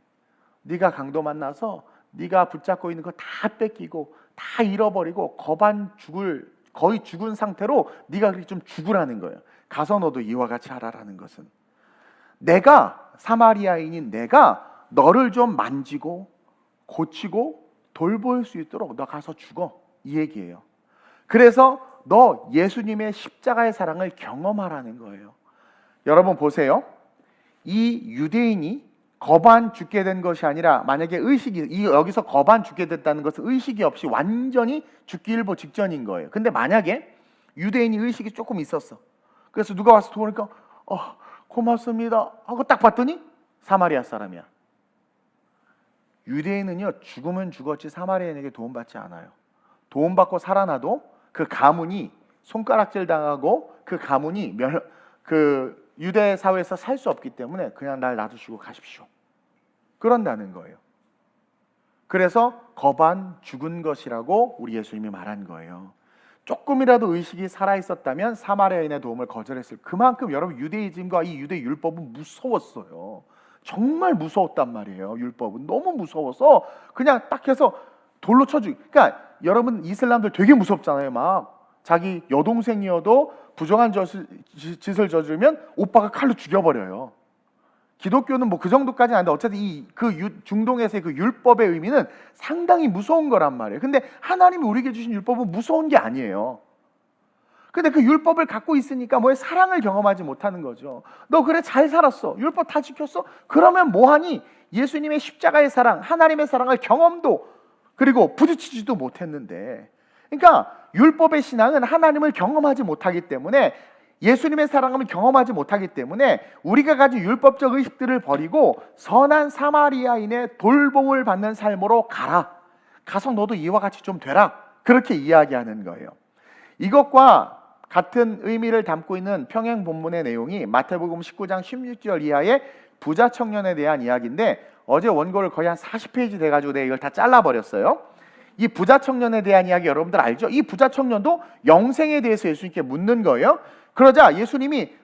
네가 강도 만나서 네가 붙잡고 있는 거 다 뺏기고 다 잃어버리고 거의 죽은 상태로 네가 그렇게 좀 죽으라는 거예요. 가서 너도 이와 같이 하라라는 것은 내가 사마리아인인 내가 너를 좀 만지고 고치고 돌볼 수 있도록 너 가서 죽어, 이 얘기예요. 그래서 너 예수님의 십자가의 사랑을 경험하라는 거예요. 여러분 보세요. 이 유대인이 거반 죽게 된 것이 아니라 만약에 여기서 거반 죽게 됐다는 것은 의식이 없이 완전히 죽기 일보 직전인 거예요. 근데 만약에 유대인이 의식이 조금 있었어. 그래서 누가 와서 도우니까 고맙습니다 하고 딱 봤더니 사마리아 사람이야. 유대인은요, 죽으면 죽었지 사마리아인에게 도움받지 않아요. 도움받고 살아나도 그 가문이 손가락질 당하고 그 가문이 유대 사회에서 살 수 없기 때문에 그냥 날 놔두시고 가십시오, 그런다는 거예요. 그래서 거반 죽은 것이라고 우리 예수님이 말한 거예요. 조금이라도 의식이 살아있었다면 사마리아인의 도움을 거절했을. 그만큼 여러분 유대이즘과 이 유대 율법은 무서웠어요. 정말 무서웠단 말이에요. 율법은 너무 무서워서 그냥 딱 해서 돌로 쳐주기. 그러니까 여러분 이슬람들 되게 무섭잖아요. 막 자기 여동생이어도 부정한 짓을 저지르면 오빠가 칼로 죽여버려요. 기독교는 뭐 그 정도까지는 아닌데 어쨌든 중동에서의 그 율법의 의미는 상당히 무서운 거란 말이에요. 근데 하나님이 우리에게 주신 율법은 무서운 게 아니에요. 근데 그 율법을 갖고 있으니까 사랑을 경험하지 못하는 거죠. 너 그래 잘 살았어, 율법 다 지켰어? 그러면 뭐하니? 예수님의 십자가의 사랑, 하나님의 사랑을 경험도 그리고 부딪히지도 못했는데. 그러니까 율법의 신앙은 하나님을 경험하지 못하기 때문에, 예수님의 사랑을 경험하지 못하기 때문에 우리가 가진 율법적 의식들을 버리고 선한 사마리아인의 돌봄을 받는 삶으로 가서 너도 이와 같이 좀 되라, 그렇게 이야기하는 거예요. 이것과 같은 의미를 담고 있는 평행 본문의 내용이 마태복음 19장 16절 이하의 부자 청년에 대한 이야기인데, 어제 원고를 거의 한 40페이지 돼가지고 내가 이걸 다 잘라버렸어요. 이 부자 청년에 대한 이야기 여러분들 알죠? 이 부자 청년도 영생에 대해서 예수님께 묻는 거예요. 그러자 예수님이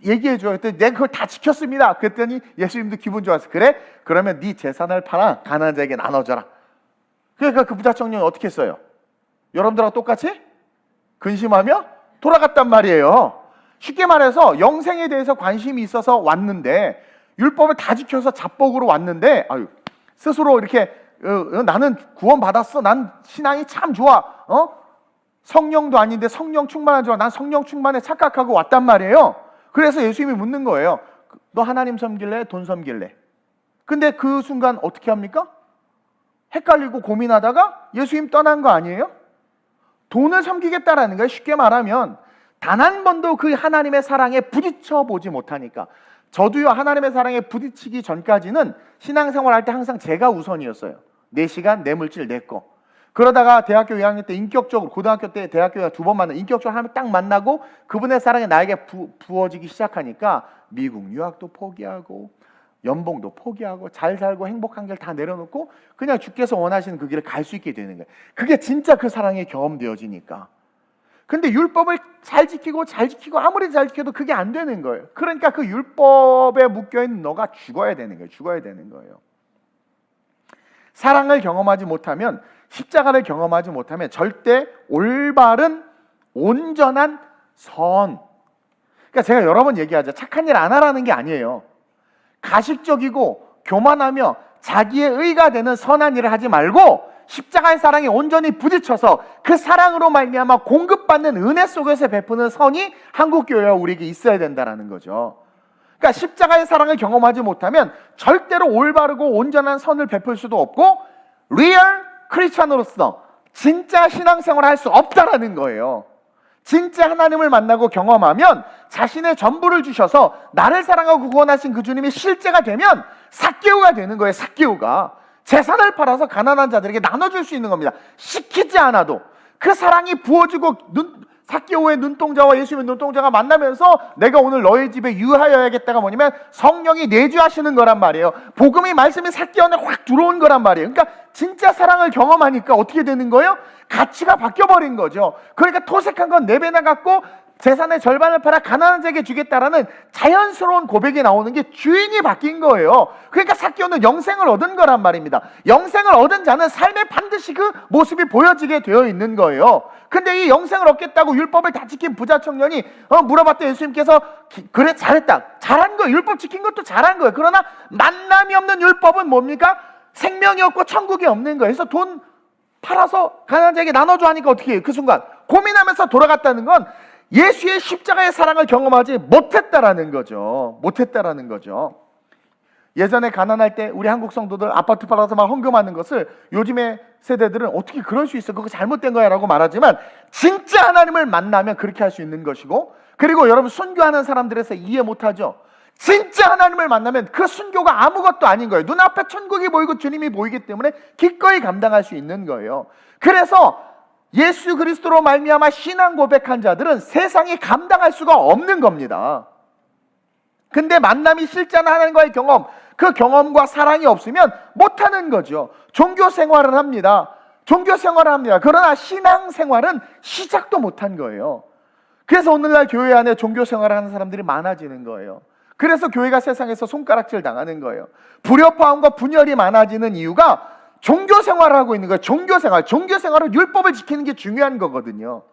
얘기해줘요. 그랬더니 내가 그걸 다 지켰습니다. 그랬더니 예수님도 기분 좋았어. 그래? 그러면 네 재산을 팔아 가난한 자에게 나눠줘라. 그러니까 그 부자 청년이 어떻게 했어요? 여러분들하고 똑같이 근심하며 돌아갔단 말이에요. 쉽게 말해서 영생에 대해서 관심이 있어서 왔는데, 율법을 다 지켜서 잡복으로 왔는데 스스로 이렇게 나는 구원받았어, 난 신앙이 참 좋아, 성령도 아닌데 성령 충만한 줄 알아, 난 성령 충만에 착각하고 왔단 말이에요. 그래서 예수님이 묻는 거예요. 너 하나님 섬길래 돈 섬길래? 근데 그 순간 어떻게 합니까? 헷갈리고 고민하다가 예수님 떠난 거 아니에요? 돈을 섬기겠다라는 거예요. 쉽게 말하면 단 한 번도 그 하나님의 사랑에 부딪혀 보지 못하니까. 저도요, 하나님의 사랑에 부딪히기 전까지는 신앙생활 할 때 항상 제가 우선이었어요. 내 시간, 내 물질, 내 거. 그러다가 대학교 2학년 때 인격적으로, 고등학교 때 대학교가 2번 만나 인격적으로 하나님 딱 만나고 그분의 사랑이 나에게 부어지기 시작하니까 미국 유학도 포기하고 연봉도 포기하고 잘 살고 행복한 길 다 내려놓고 그냥 주께서 원하시는 그 길을 갈 수 있게 되는 거예요. 그게 진짜 그 사랑이 경험되어지니까. 근데 율법을 잘 지키고 아무리 잘 지켜도 그게 안 되는 거예요. 그러니까 그 율법에 묶여있는 너가 죽어야 되는 거예요. 사랑을 경험하지 못하면, 십자가를 경험하지 못하면 절대 올바른 온전한 선. 그러니까 제가 여러 번 얘기하죠. 착한 일 안 하라는 게 아니에요. 가식적이고 교만하며 자기의 의가 되는 선한 일을 하지 말고 십자가의 사랑에 온전히 부딪혀서 그 사랑으로 말미암아 공급받는 은혜 속에서 베푸는 선이 한국교회와 우리에게 있어야 된다는 거죠. 그러니까 십자가의 사랑을 경험하지 못하면 절대로 올바르고 온전한 선을 베풀 수도 없고 리얼 크리스찬으로서 진짜 신앙생활을 할 수 없다라는 거예요. 진짜 하나님을 만나고 경험하면 자신의 전부를 주셔서 나를 사랑하고 구원하신 그 주님이 실제가 되면 삭개오가 되는 거예요. 삭개오가 재산을 팔아서 가난한 자들에게 나눠줄 수 있는 겁니다. 시키지 않아도 그 사랑이 부어지고 삭개오의 눈동자와 예수님의 눈동자가 만나면서 내가 오늘 너의 집에 유하여야겠다가 뭐냐면 성령이 내주하시는 거란 말이에요. 복음의 말씀이 삭개오 안에 확 들어온 거란 말이에요. 그러니까 진짜 사랑을 경험하니까 어떻게 되는 거예요? 가치가 바뀌어버린 거죠. 그러니까 토색한 건 4배나 갖고 재산의 절반을 팔아 가난한 자에게 주겠다라는 자연스러운 고백이 나오는 게 주인이 바뀐 거예요. 그러니까 삭개오는 영생을 얻은 거란 말입니다. 영생을 얻은 자는 삶에 반드시 그 모습이 보여지게 되어 있는 거예요. 근데 이 영생을 얻겠다고 율법을 다 지킨 부자 청년이 물어봤더니 예수님께서 그래 잘했다. 잘한 거예요. 율법 지킨 것도 잘한 거예요. 그러나 만남이 없는 율법은 뭡니까? 생명이 없고 천국이 없는 거예요. 그래서 돈 팔아서 가난한 자에게 나눠줘 하니까 어떻게 해요? 그 순간 고민하면서 돌아갔다는 건 예수의 십자가의 사랑을 경험하지 못했다라는 거죠. 못했다라는 거죠. 예전에 가난할 때 우리 한국 성도들 아파트 팔아서 막 헌금하는 것을 요즘의 세대들은 어떻게 그럴 수 있어? 그거 잘못된 거야 라고 말하지만 진짜 하나님을 만나면 그렇게 할 수 있는 것이고, 그리고 여러분 순교하는 사람들에서 이해 못하죠. 진짜 하나님을 만나면 그 순교가 아무것도 아닌 거예요. 눈앞에 천국이 보이고 주님이 보이기 때문에 기꺼이 감당할 수 있는 거예요. 그래서 예수 그리스도로 말미암아 신앙 고백한 자들은 세상이 감당할 수가 없는 겁니다. 근데 만남이 실제는 하나님과의 경험, 그 경험과 사랑이 없으면 못하는 거죠. 종교 생활을 합니다. 종교 생활을 합니다. 그러나 신앙 생활은 시작도 못한 거예요. 그래서 오늘날 교회 안에 종교 생활을 하는 사람들이 많아지는 거예요. 그래서 교회가 세상에서 손가락질 당하는 거예요. 불협화음과 분열이 많아지는 이유가 종교 생활을 하고 있는 거예요. 종교 생활은 율법을 지키는 게 중요한 거거든요.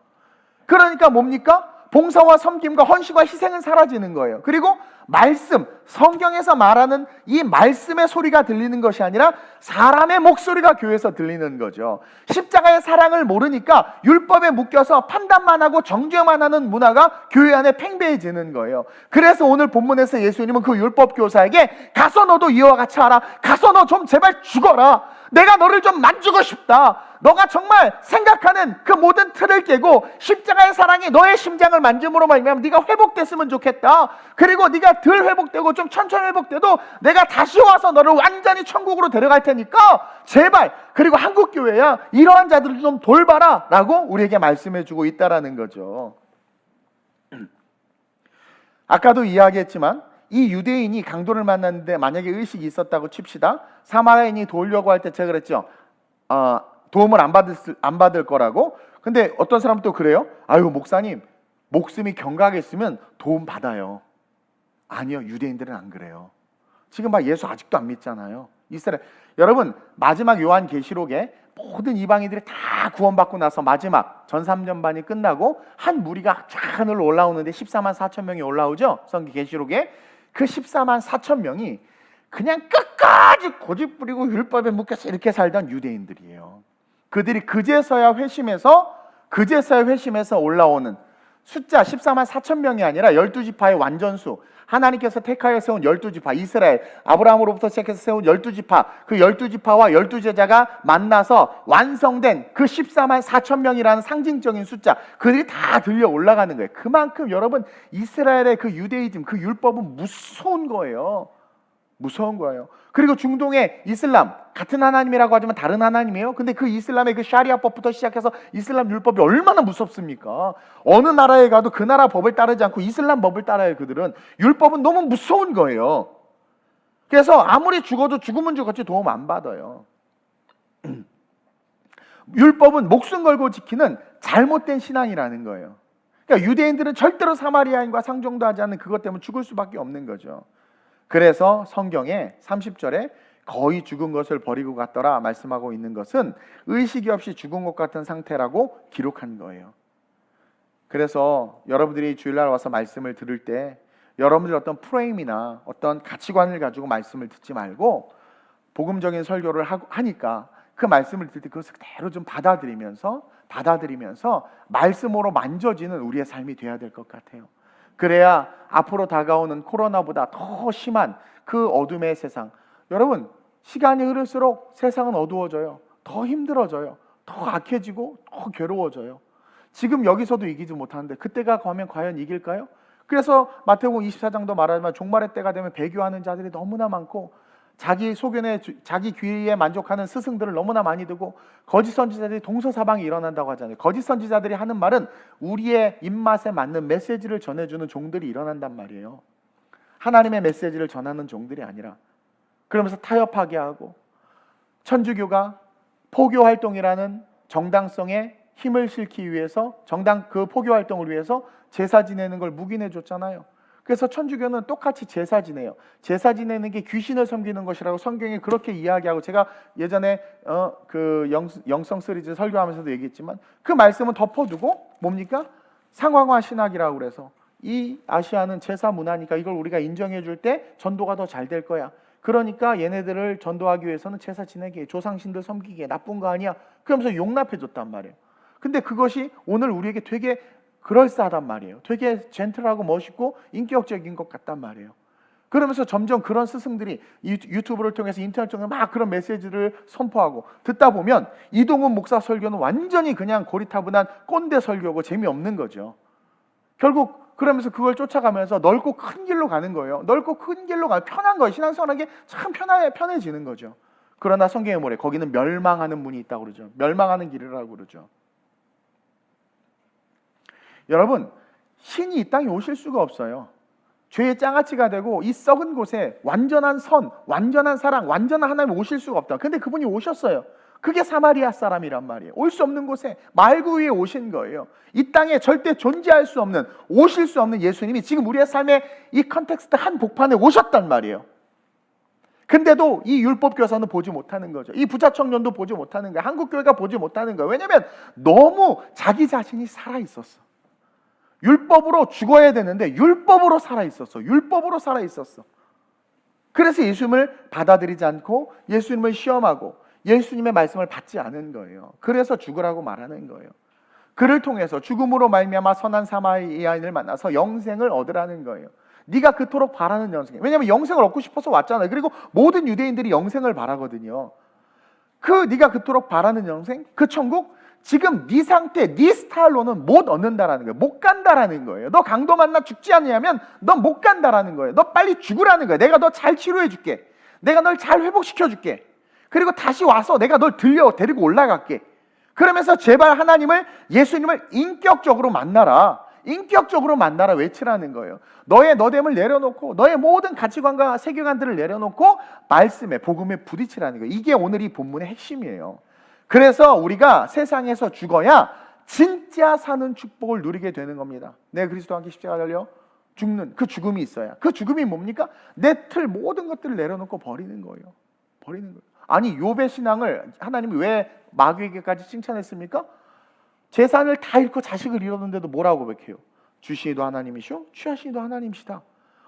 그러니까 뭡니까? 봉사와 섬김과 헌신과 희생은 사라지는 거예요. 그리고 말씀, 성경에서 말하는 이 말씀의 소리가 들리는 것이 아니라 사람의 목소리가 교회에서 들리는 거죠. 십자가의 사랑을 모르니까 율법에 묶여서 판단만 하고 정죄만 하는 문화가 교회 안에 팽배해지는 거예요. 그래서 오늘 본문에서 예수님은 그 율법 교사에게 가서 너도 이와 같이 하라. 가서 너 좀 제발 죽어라. 내가 너를 좀 만지고 싶다. 너가 정말 생각하는 그 모든 틀을 깨고 십자가의 사랑이 너의 심장을 만짐으로 말미암아 네가 회복됐으면 좋겠다. 그리고 네가 덜 회복되고 좀 천천히 회복돼도 내가 다시 와서 너를 완전히 천국으로 데려갈 테니까 제발. 그리고 한국교회야 이러한 자들을 좀 돌봐라 라고 우리에게 말씀해주고 있다라는 거죠. 아까도 이야기했지만 이 유대인이 강도를 만났는데 만약에 의식이 있었다고 칩시다. 사마리아인이 도우려고 할 때 제가 그랬죠. 도움을 안 받을 거라고. 근데 어떤 사람은 또 그래요. 아유 목사님 목숨이 경각했으면 도움 받아요. 아니요, 유대인들은 안 그래요. 지금 막 예수 아직도 안 믿잖아요. 이스라엘. 여러분 마지막 요한계시록에 모든 이방인들이 다 구원받고 나서 마지막 전삼전반이 끝나고 한 무리가 쫙 하늘로 올라오는데 14만 4천 명이 올라오죠. 성경계시록에 그 14만 4천 명이 그냥 끝까지 고집 부리고 율법에 묶여서 이렇게 살던 유대인들이에요. 그들이 그제서야 회심해서 올라오는 숫자 14만 4천 명이 아니라 12지파의 완전수, 하나님께서 택하여 세운 12지파, 이스라엘, 아브라함으로부터 시작해서 세운 12지파, 그 12지파와 12제자가 만나서 완성된 그 14만 4천 명이라는 상징적인 숫자, 그들이 다 들려 올라가는 거예요. 그만큼 여러분 이스라엘의 그 유대이즘, 그 율법은 무서운 거예요. 무서운 거예요. 그리고 중동의 이슬람, 같은 하나님이라고 하지만 다른 하나님이에요. 근데 그 이슬람의 그 샤리아법부터 시작해서 이슬람 율법이 얼마나 무섭습니까? 어느 나라에 가도 그 나라 법을 따르지 않고 이슬람 법을 따라요. 그들은 율법은 너무 무서운 거예요. 그래서 아무리 죽어도 죽으면 죽었지 도움 안 받아요. 율법은 목숨 걸고 지키는 잘못된 신앙이라는 거예요. 그러니까 유대인들은 절대로 사마리아인과 상종도 하지 않는 그것 때문에 죽을 수밖에 없는 거죠. 그래서 성경에 30절에 거의 죽은 것을 버리고 갔더라 말씀하고 있는 것은 의식이 없이 죽은 것 같은 상태라고 기록한 거예요. 그래서 여러분들이 주일날 와서 말씀을 들을 때 여러분들이 어떤 프레임이나 어떤 가치관을 가지고 말씀을 듣지 말고 복음적인 설교를 하니까 그 말씀을 들을 때 그것을 그대로 좀 받아들이면서 말씀으로 만져지는 우리의 삶이 돼야 될 것 같아요. 그래야 앞으로 다가오는 코로나보다 더 심한 그 어둠의 세상, 여러분 시간이 흐를수록 세상은 어두워져요. 더 힘들어져요. 더 악해지고 더 괴로워져요. 지금 여기서도 이기지 못하는데 그때가 가면 과연 이길까요? 그래서 마태복음 24장도 말하지만 종말의 때가 되면 배교하는 자들이 너무나 많고 자기 소견에 자기 귀에 만족하는 스승들을 너무나 많이 두고 거짓 선지자들이 동서사방에 일어난다고 하잖아요. 거짓 선지자들이 하는 말은 우리의 입맛에 맞는 메시지를 전해주는 종들이 일어난단 말이에요. 하나님의 메시지를 전하는 종들이 아니라. 그러면서 타협하게 하고 천주교가 포교 활동이라는 정당성에 힘을 실기 위해서 그 포교 활동을 위해서 제사 지내는 걸 묵인해 줬잖아요. 그래서 천주교는 똑같이 제사 지내요. 제사 지내는 게 귀신을 섬기는 것이라고 성경이 그렇게 이야기하고, 제가 예전에 그 영성 시리즈 설교하면서도 얘기했지만 그 말씀은 덮어두고 뭡니까? 상황화 신학이라고 그래서 이 아시아는 제사 문화니까 이걸 우리가 인정해 줄 때 전도가 더 잘 될 거야. 그러니까 얘네들을 전도하기 위해서는 제사 지내게, 조상신들 섬기게, 나쁜 거 아니야. 그러면서 용납해 줬단 말이에요. 근데 그것이 오늘 우리에게 되게 그럴싸하단 말이에요. 되게 젠틀하고 멋있고 인격적인 것 같단 말이에요. 그러면서 점점 그런 스승들이 유튜브를 통해서 인터넷 통해서 막 그런 메시지를 선포하고 듣다 보면 이동훈 목사 설교는 완전히 그냥 고리타분한 꼰대 설교고 재미없는 거죠. 결국 그러면서 그걸 쫓아가면서 넓고 큰 길로 가는 거예요. 넓고 큰 길로 가면 편한 거예요. 신앙생활하기 참 편해지는 거죠. 그러나 성경에 뭐래? 거기는 멸망하는 문이 있다고 그러죠. 멸망하는 길이라고 그러죠. 여러분, 신이 이 땅에 오실 수가 없어요. 죄의 장아찌가 되고 이 썩은 곳에 완전한 선, 완전한 사랑, 완전한 하나님 오실 수가 없다. 근데 그분이 오셨어요. 그게 사마리아 사람이란 말이에요. 올 수 없는 곳에 말구 위에 오신 거예요. 이 땅에 절대 존재할 수 없는, 오실 수 없는 예수님이 지금 우리의 삶의 이 컨텍스트 한 복판에 오셨단 말이에요. 근데도 이 율법교사는 보지 못하는 거죠. 이 부자 청년도 보지 못하는 거예요. 한국교회가 보지 못하는 거예요. 왜냐하면 너무 자기 자신이 살아있었어. 율법으로 죽어야 되는데 율법으로 살아있었어. 율법으로 살아있었어. 그래서 예수님을 받아들이지 않고 예수님을 시험하고 예수님의 말씀을 받지 않은 거예요. 그래서 죽으라고 말하는 거예요. 그를 통해서 죽음으로 말미암아 선한 사마리아인을 만나서 영생을 얻으라는 거예요. 네가 그토록 바라는 영생. 왜냐하면 영생을 얻고 싶어서 왔잖아요. 그리고 모든 유대인들이 영생을 바라거든요. 네가 그토록 바라는 영생, 그 천국, 지금 네 상태, 네 스타일로는 못 얻는다라는 거예요. 못 간다라는 거예요. 너 강도 만나 죽지 않냐면 너 못 간다라는 거예요. 너 빨리 죽으라는 거예요. 내가 너 잘 치료해 줄게. 내가 널 잘 회복시켜 줄게. 그리고 다시 와서 내가 널 데리고 올라갈게. 그러면서 제발 하나님을, 예수님을 인격적으로 만나라. 인격적으로 만나라 외치라는 거예요. 너의 너됨을 내려놓고 너의 모든 가치관과 세계관들을 내려놓고 말씀에, 복음에 부딪히라는 거예요. 이게 오늘 이 본문의 핵심이에요. 그래서 우리가 세상에서 죽어야 진짜 사는 축복을 누리게 되는 겁니다. 내가 그리스도와 함께 십자가 달려 죽는 그 죽음이 있어야. 그 죽음이 뭡니까? 내 틀 모든 것들을 내려놓고 버리는 거예요. 버리는 거예요. 아니, 욥의 신앙을 하나님이 왜 마귀에게까지 칭찬했습니까? 재산을 다 잃고 자식을 잃었는데도 뭐라고 고백해요? 주시니도 하나님이시오, 취하시니도 하나님이시다.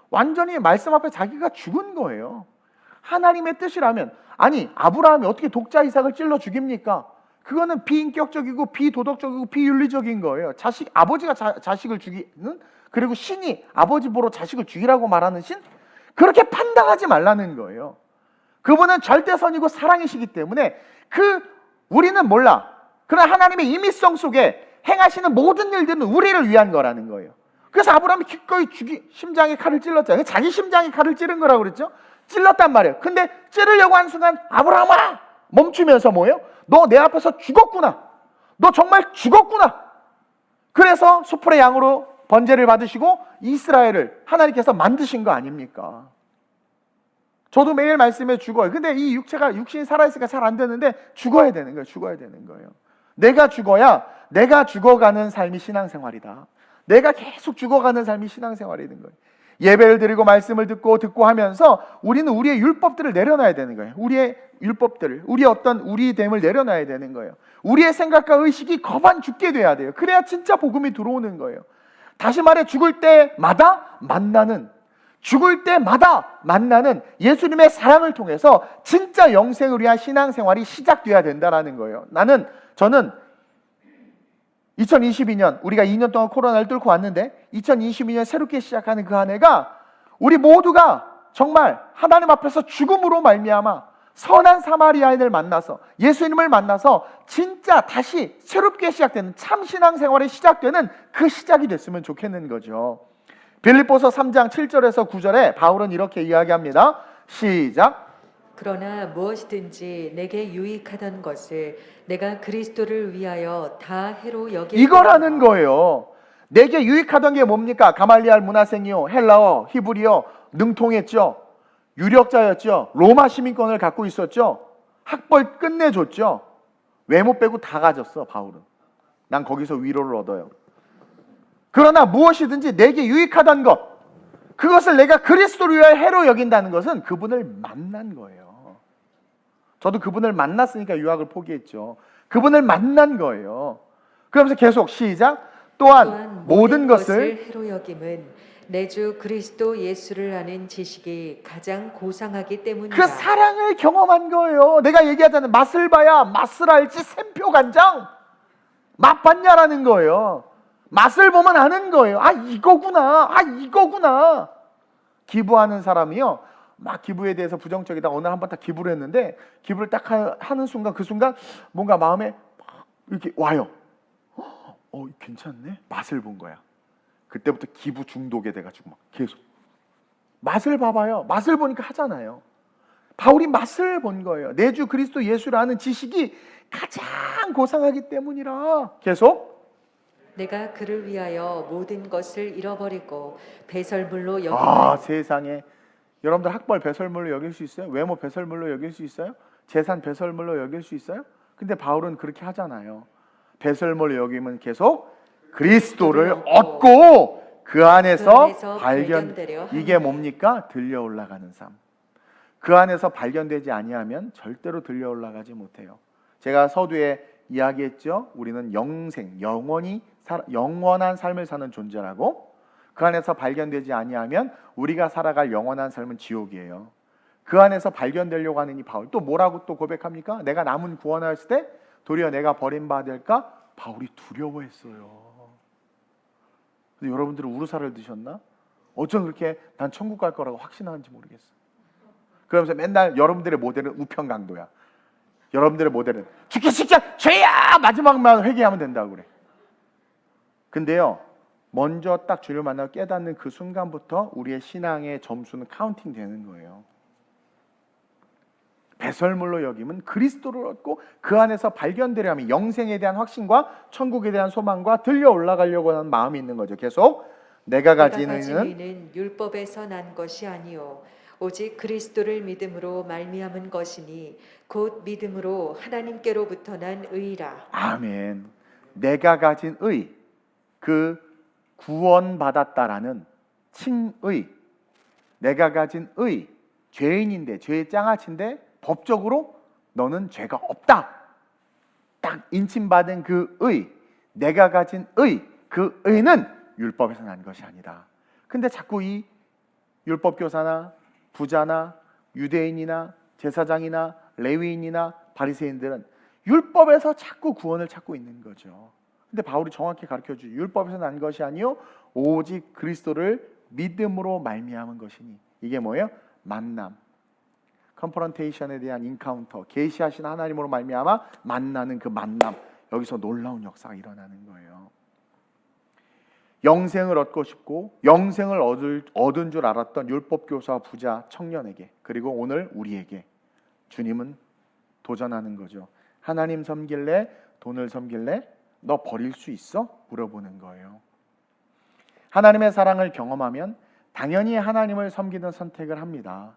완전히 말씀 앞에 자기가 죽은 거예요. 하나님의 뜻이라면, 아니 아브라함이 어떻게 독자 이삭을 찔러 죽입니까? 그거는 비인격적이고 비도덕적이고 비윤리적인 거예요. 아버지가 자식을 죽이는, 그리고 신이 아버지 보러 자식을 죽이라고 말하는 신, 그렇게 판단하지 말라는 거예요. 그분은 절대선이고 사랑이시기 때문에 우리는 몰라. 그러나 하나님의 임의성 속에 행하시는 모든 일들은 우리를 위한 거라는 거예요. 그래서 아브라함이 기꺼이 심장에 칼을 찔렀잖아요. 자기 심장에 칼을 찌른 거라고 그랬죠. 찔렀단 말이에요. 근데 찌르려고 한 순간 아브라함아! 멈추면서 뭐예요? 너 내 앞에서 죽었구나. 너 정말 죽었구나. 그래서 수풀의 양으로 번제를 받으시고 이스라엘을 하나님께서 만드신 거 아닙니까? 저도 매일 말씀에 죽어요. 근데 이 육신이 살아있으니까 잘 안 되는데 죽어야 되는 거예요. 죽어야 되는 거예요. 내가 죽어야 내가 죽어가는 삶이 신앙생활이다. 내가 계속 죽어가는 삶이 신앙생활이는 거예요. 예배를 드리고 말씀을 듣고 하면서 우리는 우리의 율법들을 내려놔야 되는 거예요. 우리의 율법들을, 우리의 어떤 우리됨을 내려놔야 되는 거예요. 우리의 생각과 의식이 거반 죽게 돼야 돼요. 그래야 진짜 복음이 들어오는 거예요. 다시 말해 죽을 때마다 만나는 예수님의 사랑을 통해서 진짜 영생을 위한 신앙생활이 시작돼야 된다라는 거예요. 저는 2022년 우리가 2년 동안 코로나를 뚫고 왔는데 2022년 새롭게 시작하는 그 한 해가 우리 모두가 정말 하나님 앞에서 죽음으로 말미암아 선한 사마리아인을 만나서 예수님을 만나서 진짜 다시 새롭게 시작되는 참 신앙생활이 시작되는 그 시작이 됐으면 좋겠는 거죠. 빌립보서 3장 7절에서 9절에 바울은 이렇게 이야기합니다. 시작. 그러나 무엇이든지 내게 유익하던 것을 내가 그리스도를 위하여 다 해로 여기고 이거라는 거예요. 내게 유익하던 게 뭡니까? 가말리알 문화생이요, 헬라어, 히브리어 능통했죠. 유력자였죠. 로마 시민권을 갖고 있었죠. 학벌 끝내줬죠. 외모 빼고 다 가졌어 바울은. 난 거기서 위로를 얻어요. 그러나 무엇이든지 내게 유익하던 것, 그것을 내가 그리스도를 위하여 해로 여긴다는 것은 그분을 만난 거예요. 저도 그분을 만났으니까 유학을 포기했죠. 그분을 만난 거예요. 그러면서 계속 시작. 또한 모든 것을 해로 여김은 내 주 그리스도 예수를 아는 지식이 가장 고상하기 때문이다. 그 사랑을 경험한 거예요. 내가 얘기하자면 맛을 봐야 맛을 알지 샘표 간장 맛봤냐라는 거예요. 맛을 보면 아는 거예요. 아 이거구나. 기부하는 사람이요, 막 기부에 대해서 부정적이다. 오늘 한번 딱 기부를 했는데 기부를 딱 하는 순간 그 순간 뭔가 마음에 막 이렇게 와요. 괜찮네. 맛을 본 거야. 그때부터 기부 중독에 돼가지고 막 계속 맛을 봐봐요. 맛을 보니까 하잖아요. 바울이 맛을 본 거예요. 내 주 그리스도 예수라는 지식이 가장 고상하기 때문이라. 계속 내가 그를 위하여 모든 것을 잃어버리고 배설물로 여기는 세상에 여러분들 학벌 배설물로 여길 수 있어요? 외모 배설물로 여길 수 있어요? 재산 배설물로 여길 수 있어요? 근데 바울은 그렇게 하잖아요. 배설물로 여기면 계속 그리스도를 얻고 그 안에서 발견되려 이게 뭡니까? 들려 올라가는 삶. 그 안에서 발견되지 아니하면 절대로 들려 올라가지 못해요. 제가 서두에 이야기했죠. 우리는 영원한 삶을 사는 존재라고. 그 안에서 발견되지 아니하면 우리가 살아갈 영원한 삶은 지옥이에요. 그 안에서 발견되려고 하는 이 바울, 또 뭐라고 또 고백합니까? 내가 남은 구원하였을 때 도리어 내가 버림받을까? 바울이 두려워했어요. 근데 여러분들은 우루살을 드셨나? 어쩜 그렇게 난 천국 갈 거라고 확신하는지 모르겠어. 그러면서 맨날 여러분들의 모델은 우편강도야. 여러분들의 모델은 죽기 직전 죄야! 마지막만 회개하면 된다고 그래. 근데요, 먼저 딱 주를 만나고 깨닫는 그 순간부터 우리의 신앙의 점수는 카운팅 되는 거예요. 배설물로 여김은 그리스도를 얻고 그 안에서 발견되려 하면 영생에 대한 확신과 천국에 대한 소망과 들려 올라가려고 하는 마음이 있는 거죠. 계속 내가 가지는 의는 율법에서 난 것이 아니요 오직 그리스도를 믿음으로 말미암은 것이니 곧 믿음으로 하나님께로부터 난 의라. 아멘. 내가 가진 의, 그 구원받았다라는 칭의, 내가 가진 의, 죄인인데 죄의 장아찌인데 법적으로 너는 죄가 없다. 딱 인침받은 그 의, 내가 가진 의, 그 의는 율법에서 난 것이 아니다. 근데 자꾸 이 율법교사나 부자나 유대인이나 제사장이나 레위인이나 바리새인들은 율법에서 자꾸 구원을 찾고 있는 거죠. 근데 바울이 정확히 가르쳐주죠. 율법에서 난 것이 아니요 오직 그리스도를 믿음으로 말미암은 것이니. 이게 뭐예요? 만남, 컨프런테이션에 대한 인카운터, 계시하신 하나님으로 말미암아 만나는 그 만남, 여기서 놀라운 역사가 일어나는 거예요. 영생을 얻고 싶고 영생을 얻은 줄 알았던 율법교사, 부자, 청년에게, 그리고 오늘 우리에게 주님은 도전하는 거죠. 하나님 섬길래? 돈을 섬길래? 너 버릴 수 있어? 물어보는 거예요. 하나님의 사랑을 경험하면 당연히 하나님을 섬기는 선택을 합니다.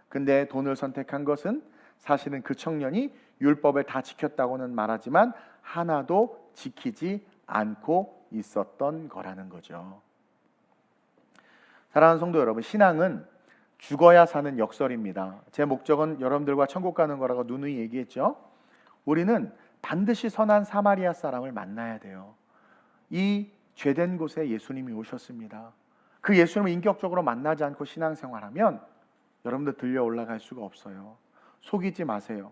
근데 돈을 선택한 것은 사실은 그 청년이 율법을 다 지켰다고는 말하지만 하나도 지키지 않고 있었던 거라는 거죠. 사랑하는 성도 여러분, 신앙은 죽어야 사는 역설입니다. 제 목적은 여러분들과 천국 가는 거라고 누누이 얘기했죠. 우리는 반드시 선한 사마리아 사람을 만나야 돼요. 이 죄된 곳에 예수님이 오셨습니다. 그 예수님을 인격적으로 만나지 않고 신앙생활하면 여러분들 들려 올라갈 수가 없어요. 속이지 마세요.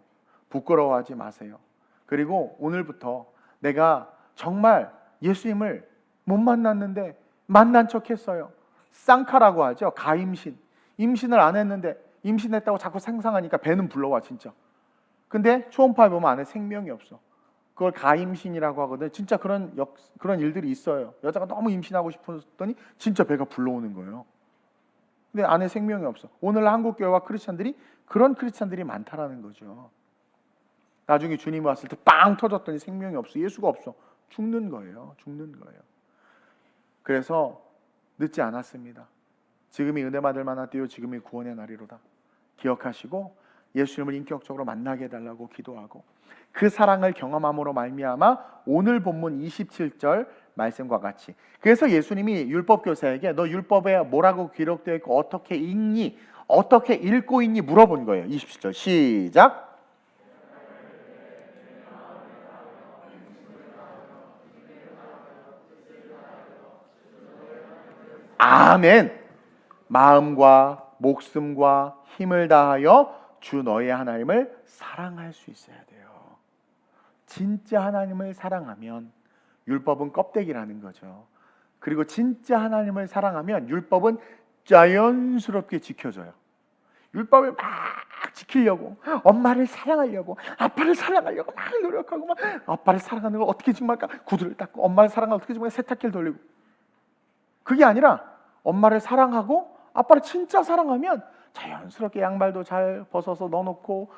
부끄러워하지 마세요. 그리고 오늘부터 내가 정말 예수님을 못 만났는데 만난 척 했어요. 쌍카라고 하죠. 가임신. 임신을 안 했는데 임신했다고 자꾸 상상하니까 배는 불러와 진짜. 근데 초음파에 보면 안에 생명이 없어. 그걸 가임신이라고 하거든요. 진짜 그런 일들이 있어요. 여자가 너무 임신하고 싶었더니 진짜 배가 불러오는 거예요. 근데 안에 생명이 없어. 오늘 한국 교회와 크리스찬들이 그런 크리스찬들이 많다라는 거죠. 나중에 주님이 왔을 때 빵 터졌더니 생명이 없어. 예수가 없어. 죽는 거예요. 죽는 거예요. 그래서 늦지 않았습니다. 지금이 은혜 받을 만한 때요, 지금이 구원의 날이로다. 기억하시고 예수님을 인격적으로 만나게 해달라고 기도하고 그 사랑을 경험함으로 말미암아 오늘 본문 27절 말씀과 같이, 그래서 예수님이 율법교사에게 너 율법에 뭐라고 기록되어 있고 어떻게 읽니? 어떻게 읽고 있니? 물어본 거예요. 27절 시작. 아멘. 마음과 목숨과 힘을 다하여 주 너의 하나님을 사랑할 수 있어야 돼요. 진짜 하나님을 사랑하면 율법은 껍데기라는 거죠. 그리고 진짜 하나님을 사랑하면 율법은 자연스럽게 지켜져요. 율법을 막 지키려고, 엄마를 사랑하려고, 아빠를 사랑하려고 막 노력하고, 막 아빠를 사랑하는 걸 어떻게 정말까? 구두를 닦고, 엄마를 사랑하는 걸 어떻게 정말 세탁기를 돌리고. 그게 아니라 엄마를 사랑하고 아빠를 진짜 사랑하면 자연스럽게 양말도 잘 벗어서 넣어놓고,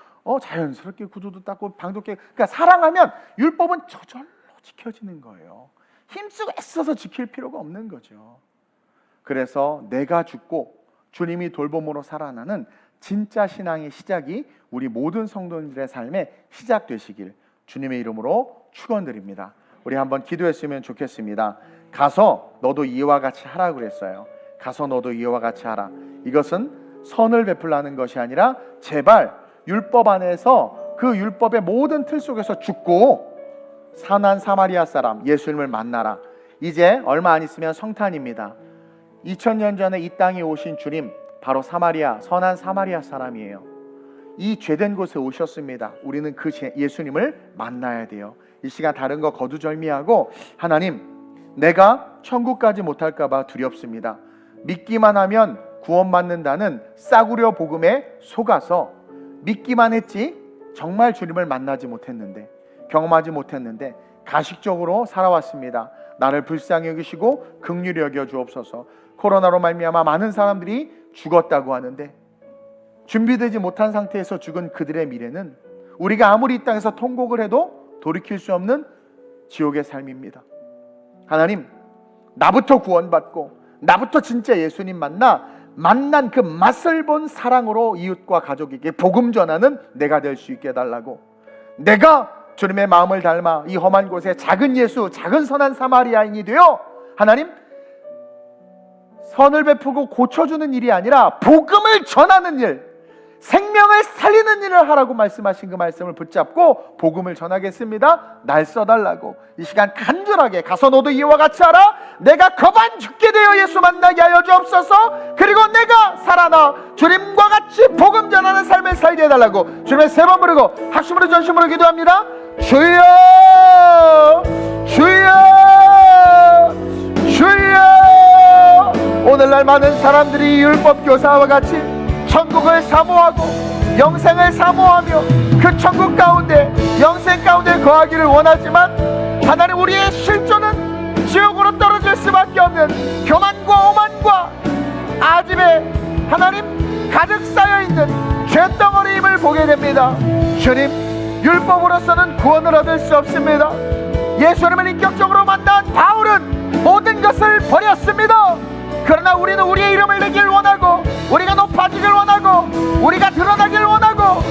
자연스럽게 구두도 닦고 방도 깨고. 그러니까 사랑하면 율법은 저절로 지켜지는 거예요. 힘쓰고 애써서 지킬 필요가 없는 거죠. 그래서 내가 죽고 주님이 돌봄으로 살아나는 진짜 신앙의 시작이 우리 모든 성도님들의 삶에 시작되시길 주님의 이름으로 축원드립니다. 우리 한번 기도했으면 좋겠습니다. 가서 너도 이와 같이 하라 그랬어요. 가서 너도 이와 같이 하라. 이것은 선을 베풀라는 것이 아니라 제발 율법 안에서 그 율법의 모든 틀 속에서 죽고 선한 사마리아 사람 예수님을 만나라. 이제 얼마 안 있으면 성탄입니다. 2000년 전에 이 땅에 오신 주님 바로 사마리아, 선한 사마리아 사람이에요. 이 죄된 곳에 오셨습니다. 우리는 그 예수님을 만나야 돼요. 이 시간 다른 거 거두절미하고, 하나님, 내가 천국까지 못할까 봐 두렵습니다. 믿기만 하면 구원받는다는 싸구려 복음에 속아서 믿기만 했지 정말 주님을 만나지 못했는데, 경험하지 못했는데 가식적으로 살아왔습니다. 나를 불쌍히 여기시고 긍휼히 여겨 주옵소서. 코로나로 말미암아 많은 사람들이 죽었다고 하는데 준비되지 못한 상태에서 죽은 그들의 미래는 우리가 아무리 이 땅에서 통곡을 해도 돌이킬 수 없는 지옥의 삶입니다. 하나님, 나부터 구원받고 나부터 진짜 예수님 만난 그 맛을 본 사랑으로 이웃과 가족에게 복음 전하는 내가 될 수 있게 해달라고, 내가 주님의 마음을 닮아 이 험한 곳에 작은 예수, 작은 선한 사마리아인이 되어 하나님 선을 베푸고 고쳐주는 일이 아니라 복음을 전하는 일, 생명을 살리는 일을 하라고 말씀하신 그 말씀을 붙잡고 복음을 전하겠습니다. 날 써달라고 이 시간 간절하게, 가서 너도 이와 같이 하라. 내가 거반 죽게 되어 예수 만나게 하여 주옵소서. 그리고 내가 살아나 주님과 같이 복음 전하는 삶을 살게 해달라고 주님의 세 번 부르고 합심으로 전심으로 기도합니다. 주여, 주여, 주여. 오늘날 많은 사람들이 율법 교사와 같이 천국을 사모하고 영생을 사모하며 그 천국 가운데, 영생 가운데 거하기를 원하지만 하나님, 우리의 실존은 지옥으로 떨어질 수밖에 없는 교만과 오만과 아집에 하나님 가득 쌓여있는 죄덩어리임을 보게 됩니다. 주님, 율법으로서는 구원을 얻을 수 없습니다. 예수님을 인격적으로 만난 바울은 모든 것을 버렸습니다. 그러나 우리는 우리의 이름을 내길 원하고, 우리가 높아지길 원하고, 우리가 드러나길 원하고,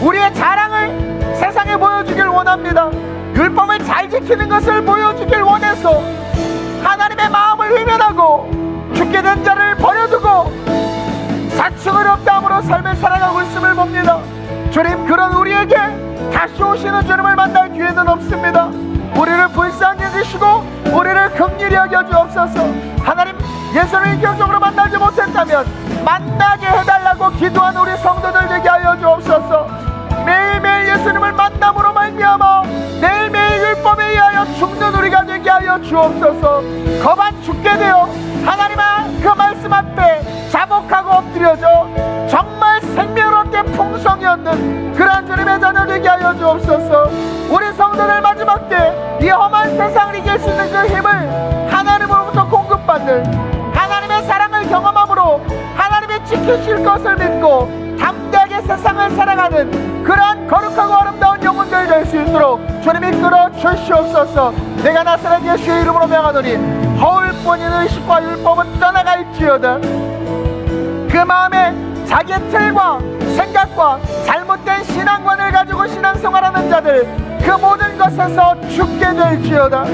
우리의 자랑을 세상에 보여주길 원합니다. 율법을 잘 지키는 것을 보여주길 원해서 하나님의 마음을 외면하고 죽게 된 자를 버려두고 사충을 없다함으로 삶을 살아가고 있음을 봅니다. 주님, 그런 우리에게 다시 찾아오시는 주님을 만날 기회는 없습니다. 우리를 불쌍히 여기시고 우리를 긍휼히 여겨 주옵소서. 하나님, 예수를 인격적으로 만나지 못했다면 만나게 해달라고 기도한 우리 성도들 되게 하여 주옵소서. 매일매일 예수님을 만남으로 말미암아 매일매일 율법에 의하여 죽는 우리가 되게 하여 주옵소서. 거반 죽게 되어 하나님아 그 말씀 앞에 자복하고 엎드려져 정말 생명롭게 풍성히 얻는 그러한 주님의 자녀 되게 하여 주옵소서. 우리 성도들 마지막 때 이 험한 세상을 이길 수 있는 그 힘을 하나님으로부터 공급받는, 하나님의 사랑을 경험함으로 하나님이 지키실 것을 믿고 담대하게 세상을 살아가는 그러한 거룩하고 아름다운 영혼들 될 수 있도록 주님이 이끌어 주시옵소서. 내가 나사렛 예수의 이름으로 명하노니 허울뿐인 의식과 율법은 떠나갈지어다. 그 마음에 자기의 틀과 생각과 잘못된 신앙관을 가지고 신앙생활하는 자들 그 모든 것에서 죽게 될지어다.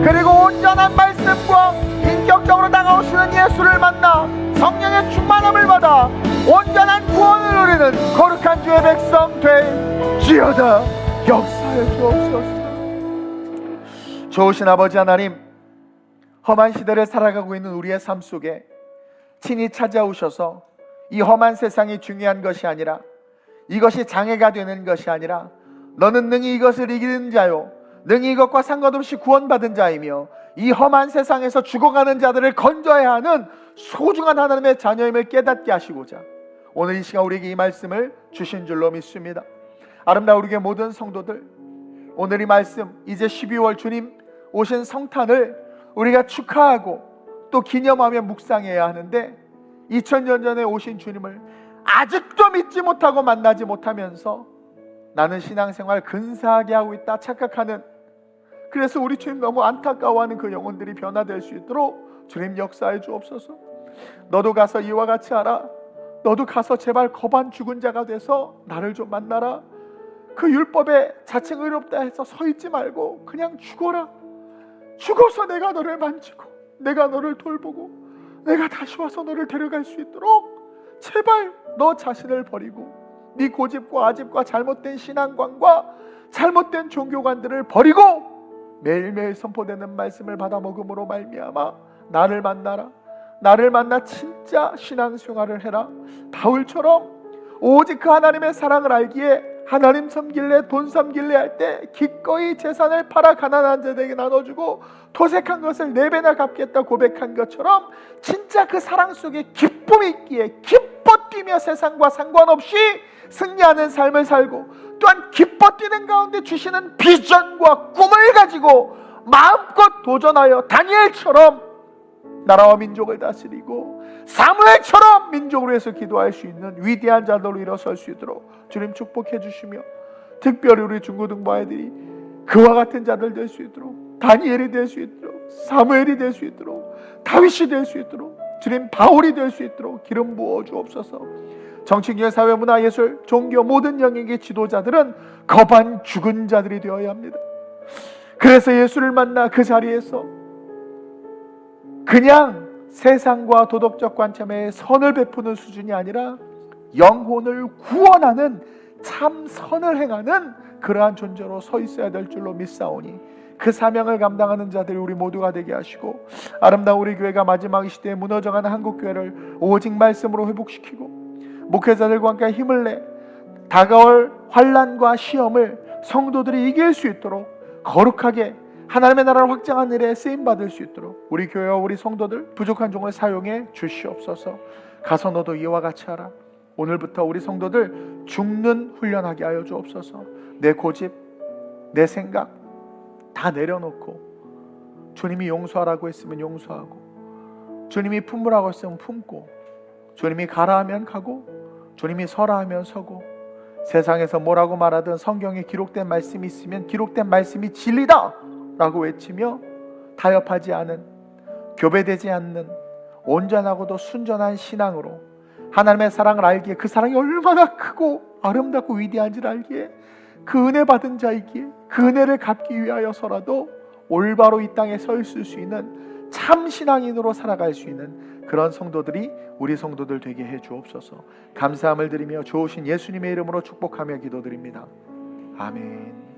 그리고 온전한 말씀과 인격적으로 다가오시는 예수를 만나 성령의 충만함을 받아 온전한 구원을 누리는 거룩한 주의 백성 될지어다. 역사해 주옵소서. 좋으신 아버지 하나님, 험한 시대를 살아가고 있는 우리의 삶 속에 친히 찾아오셔서 이 험한 세상이 중요한 것이 아니라, 이것이 장애가 되는 것이 아니라 너는 능히 이것을 이기는 자요, 능히 이것과 상관없이 구원받은 자이며 이 험한 세상에서 죽어가는 자들을 건져야 하는 소중한 하나님의 자녀임을 깨닫게 하시고자 오늘 이 시간 우리에게 이 말씀을 주신 줄로 믿습니다. 아름다운 우리의 모든 성도들, 오늘 이 말씀, 이제 12월 주님 오신 성탄을 우리가 축하하고 또 기념하며 묵상해야 하는데, 2000년 전에 오신 주님을 아직도 믿지 못하고 만나지 못하면서 나는 신앙생활 근사하게 하고 있다 착각하는, 그래서 우리 주님 너무 안타까워하는 그 영혼들이 변화될 수 있도록 주님 역사해 주옵소서. 너도 가서 이와 같이 하라. 너도 가서 제발 거반 죽은 자가 돼서 나를 좀 만나라. 그 율법에 자칭 의롭다 해서 서 있지 말고 그냥 죽어라. 죽어서 내가 너를 만지고 내가 너를 돌보고 내가 다시 와서 너를 데려갈 수 있도록 제발 너 자신을 버리고 네 고집과 아집과 잘못된 신앙관과 잘못된 종교관들을 버리고 매일매일 선포되는 말씀을 받아 먹음으로 말미암아 나를 만나라. 나를 만나 진짜 신앙생활을 해라. 바울처럼 오직 그 하나님의 사랑을 알기에 하나님 섬길래 돈 섬길래 할 때 기꺼이 재산을 팔아 가난한 자들에게 나눠주고 도색한 것을 4배나 갚겠다 고백한 것처럼 진짜 그 사랑 속에 기쁨이 있기에 기뻐 뛰며 세상과 상관없이 승리하는 삶을 살고, 또한 기뻐 뛰는 가운데 주시는 비전과 꿈을 가지고 마음껏 도전하여 다니엘처럼 나라와 민족을 다스리고 사무엘처럼 민족을 위해서 기도할 수 있는 위대한 자들로 일어설 수 있도록 주님 축복해 주시며, 특별히 우리 중고등부 아이들이 그와 같은 자들 될 수 있도록, 다니엘이 될 수 있도록, 사무엘이 될 수 있도록, 다윗이 될 수 있도록, 주님 바울이 될 수 있도록 기름 부어 주옵소서. 정치, 교회, 사회, 문화, 예술, 종교 모든 영역의 지도자들은 거반 죽은 자들이 되어야 합니다. 그래서 예수를 만나 그 자리에서 그냥 세상과 도덕적 관점에 선을 베푸는 수준이 아니라 영혼을 구원하는 참 선을 행하는 그러한 존재로 서 있어야 될 줄로 믿사오니 그 사명을 감당하는 자들이 우리 모두가 되게 하시고, 아름다운 우리 교회가 마지막 시대에 무너져가는 한국교회를 오직 말씀으로 회복시키고 목회자들과 함께 힘을 내 다가올 환난과 시험을 성도들이 이길 수 있도록 거룩하게 하나님의 나라를 확장하는 일에 쓰임받을 수 있도록 우리 교회와 우리 성도들 부족한 종을 사용해 주시옵소서. 가서 너도 이와 같이 하라. 오늘부터 우리 성도들 죽는 훈련하게 하여 주옵소서. 내 고집, 내 생각 다 내려놓고 주님이 용서하라고 했으면 용서하고, 주님이 품으라고 했으면 품고, 주님이 가라 하면 가고, 주님이 서라 하면 서고, 세상에서 뭐라고 말하든 성경에 기록된 말씀이 있으면 기록된 말씀이 진리다 라고 외치며 타협하지 않은, 교배되지 않는 온전하고도 순전한 신앙으로 하나님의 사랑을 알기에, 그 사랑이 얼마나 크고 아름답고 위대한지를 알기에, 그 은혜 받은 자이기에 그 은혜를 갚기 위하여서라도 올바로 이 땅에 서 있을 수 있는 참 신앙인으로 살아갈 수 있는 그런 성도들이 우리 성도들 되게 해 주옵소서. 감사함을 드리며 좋으신 예수님의 이름으로 축복하며 기도드립니다. 아멘.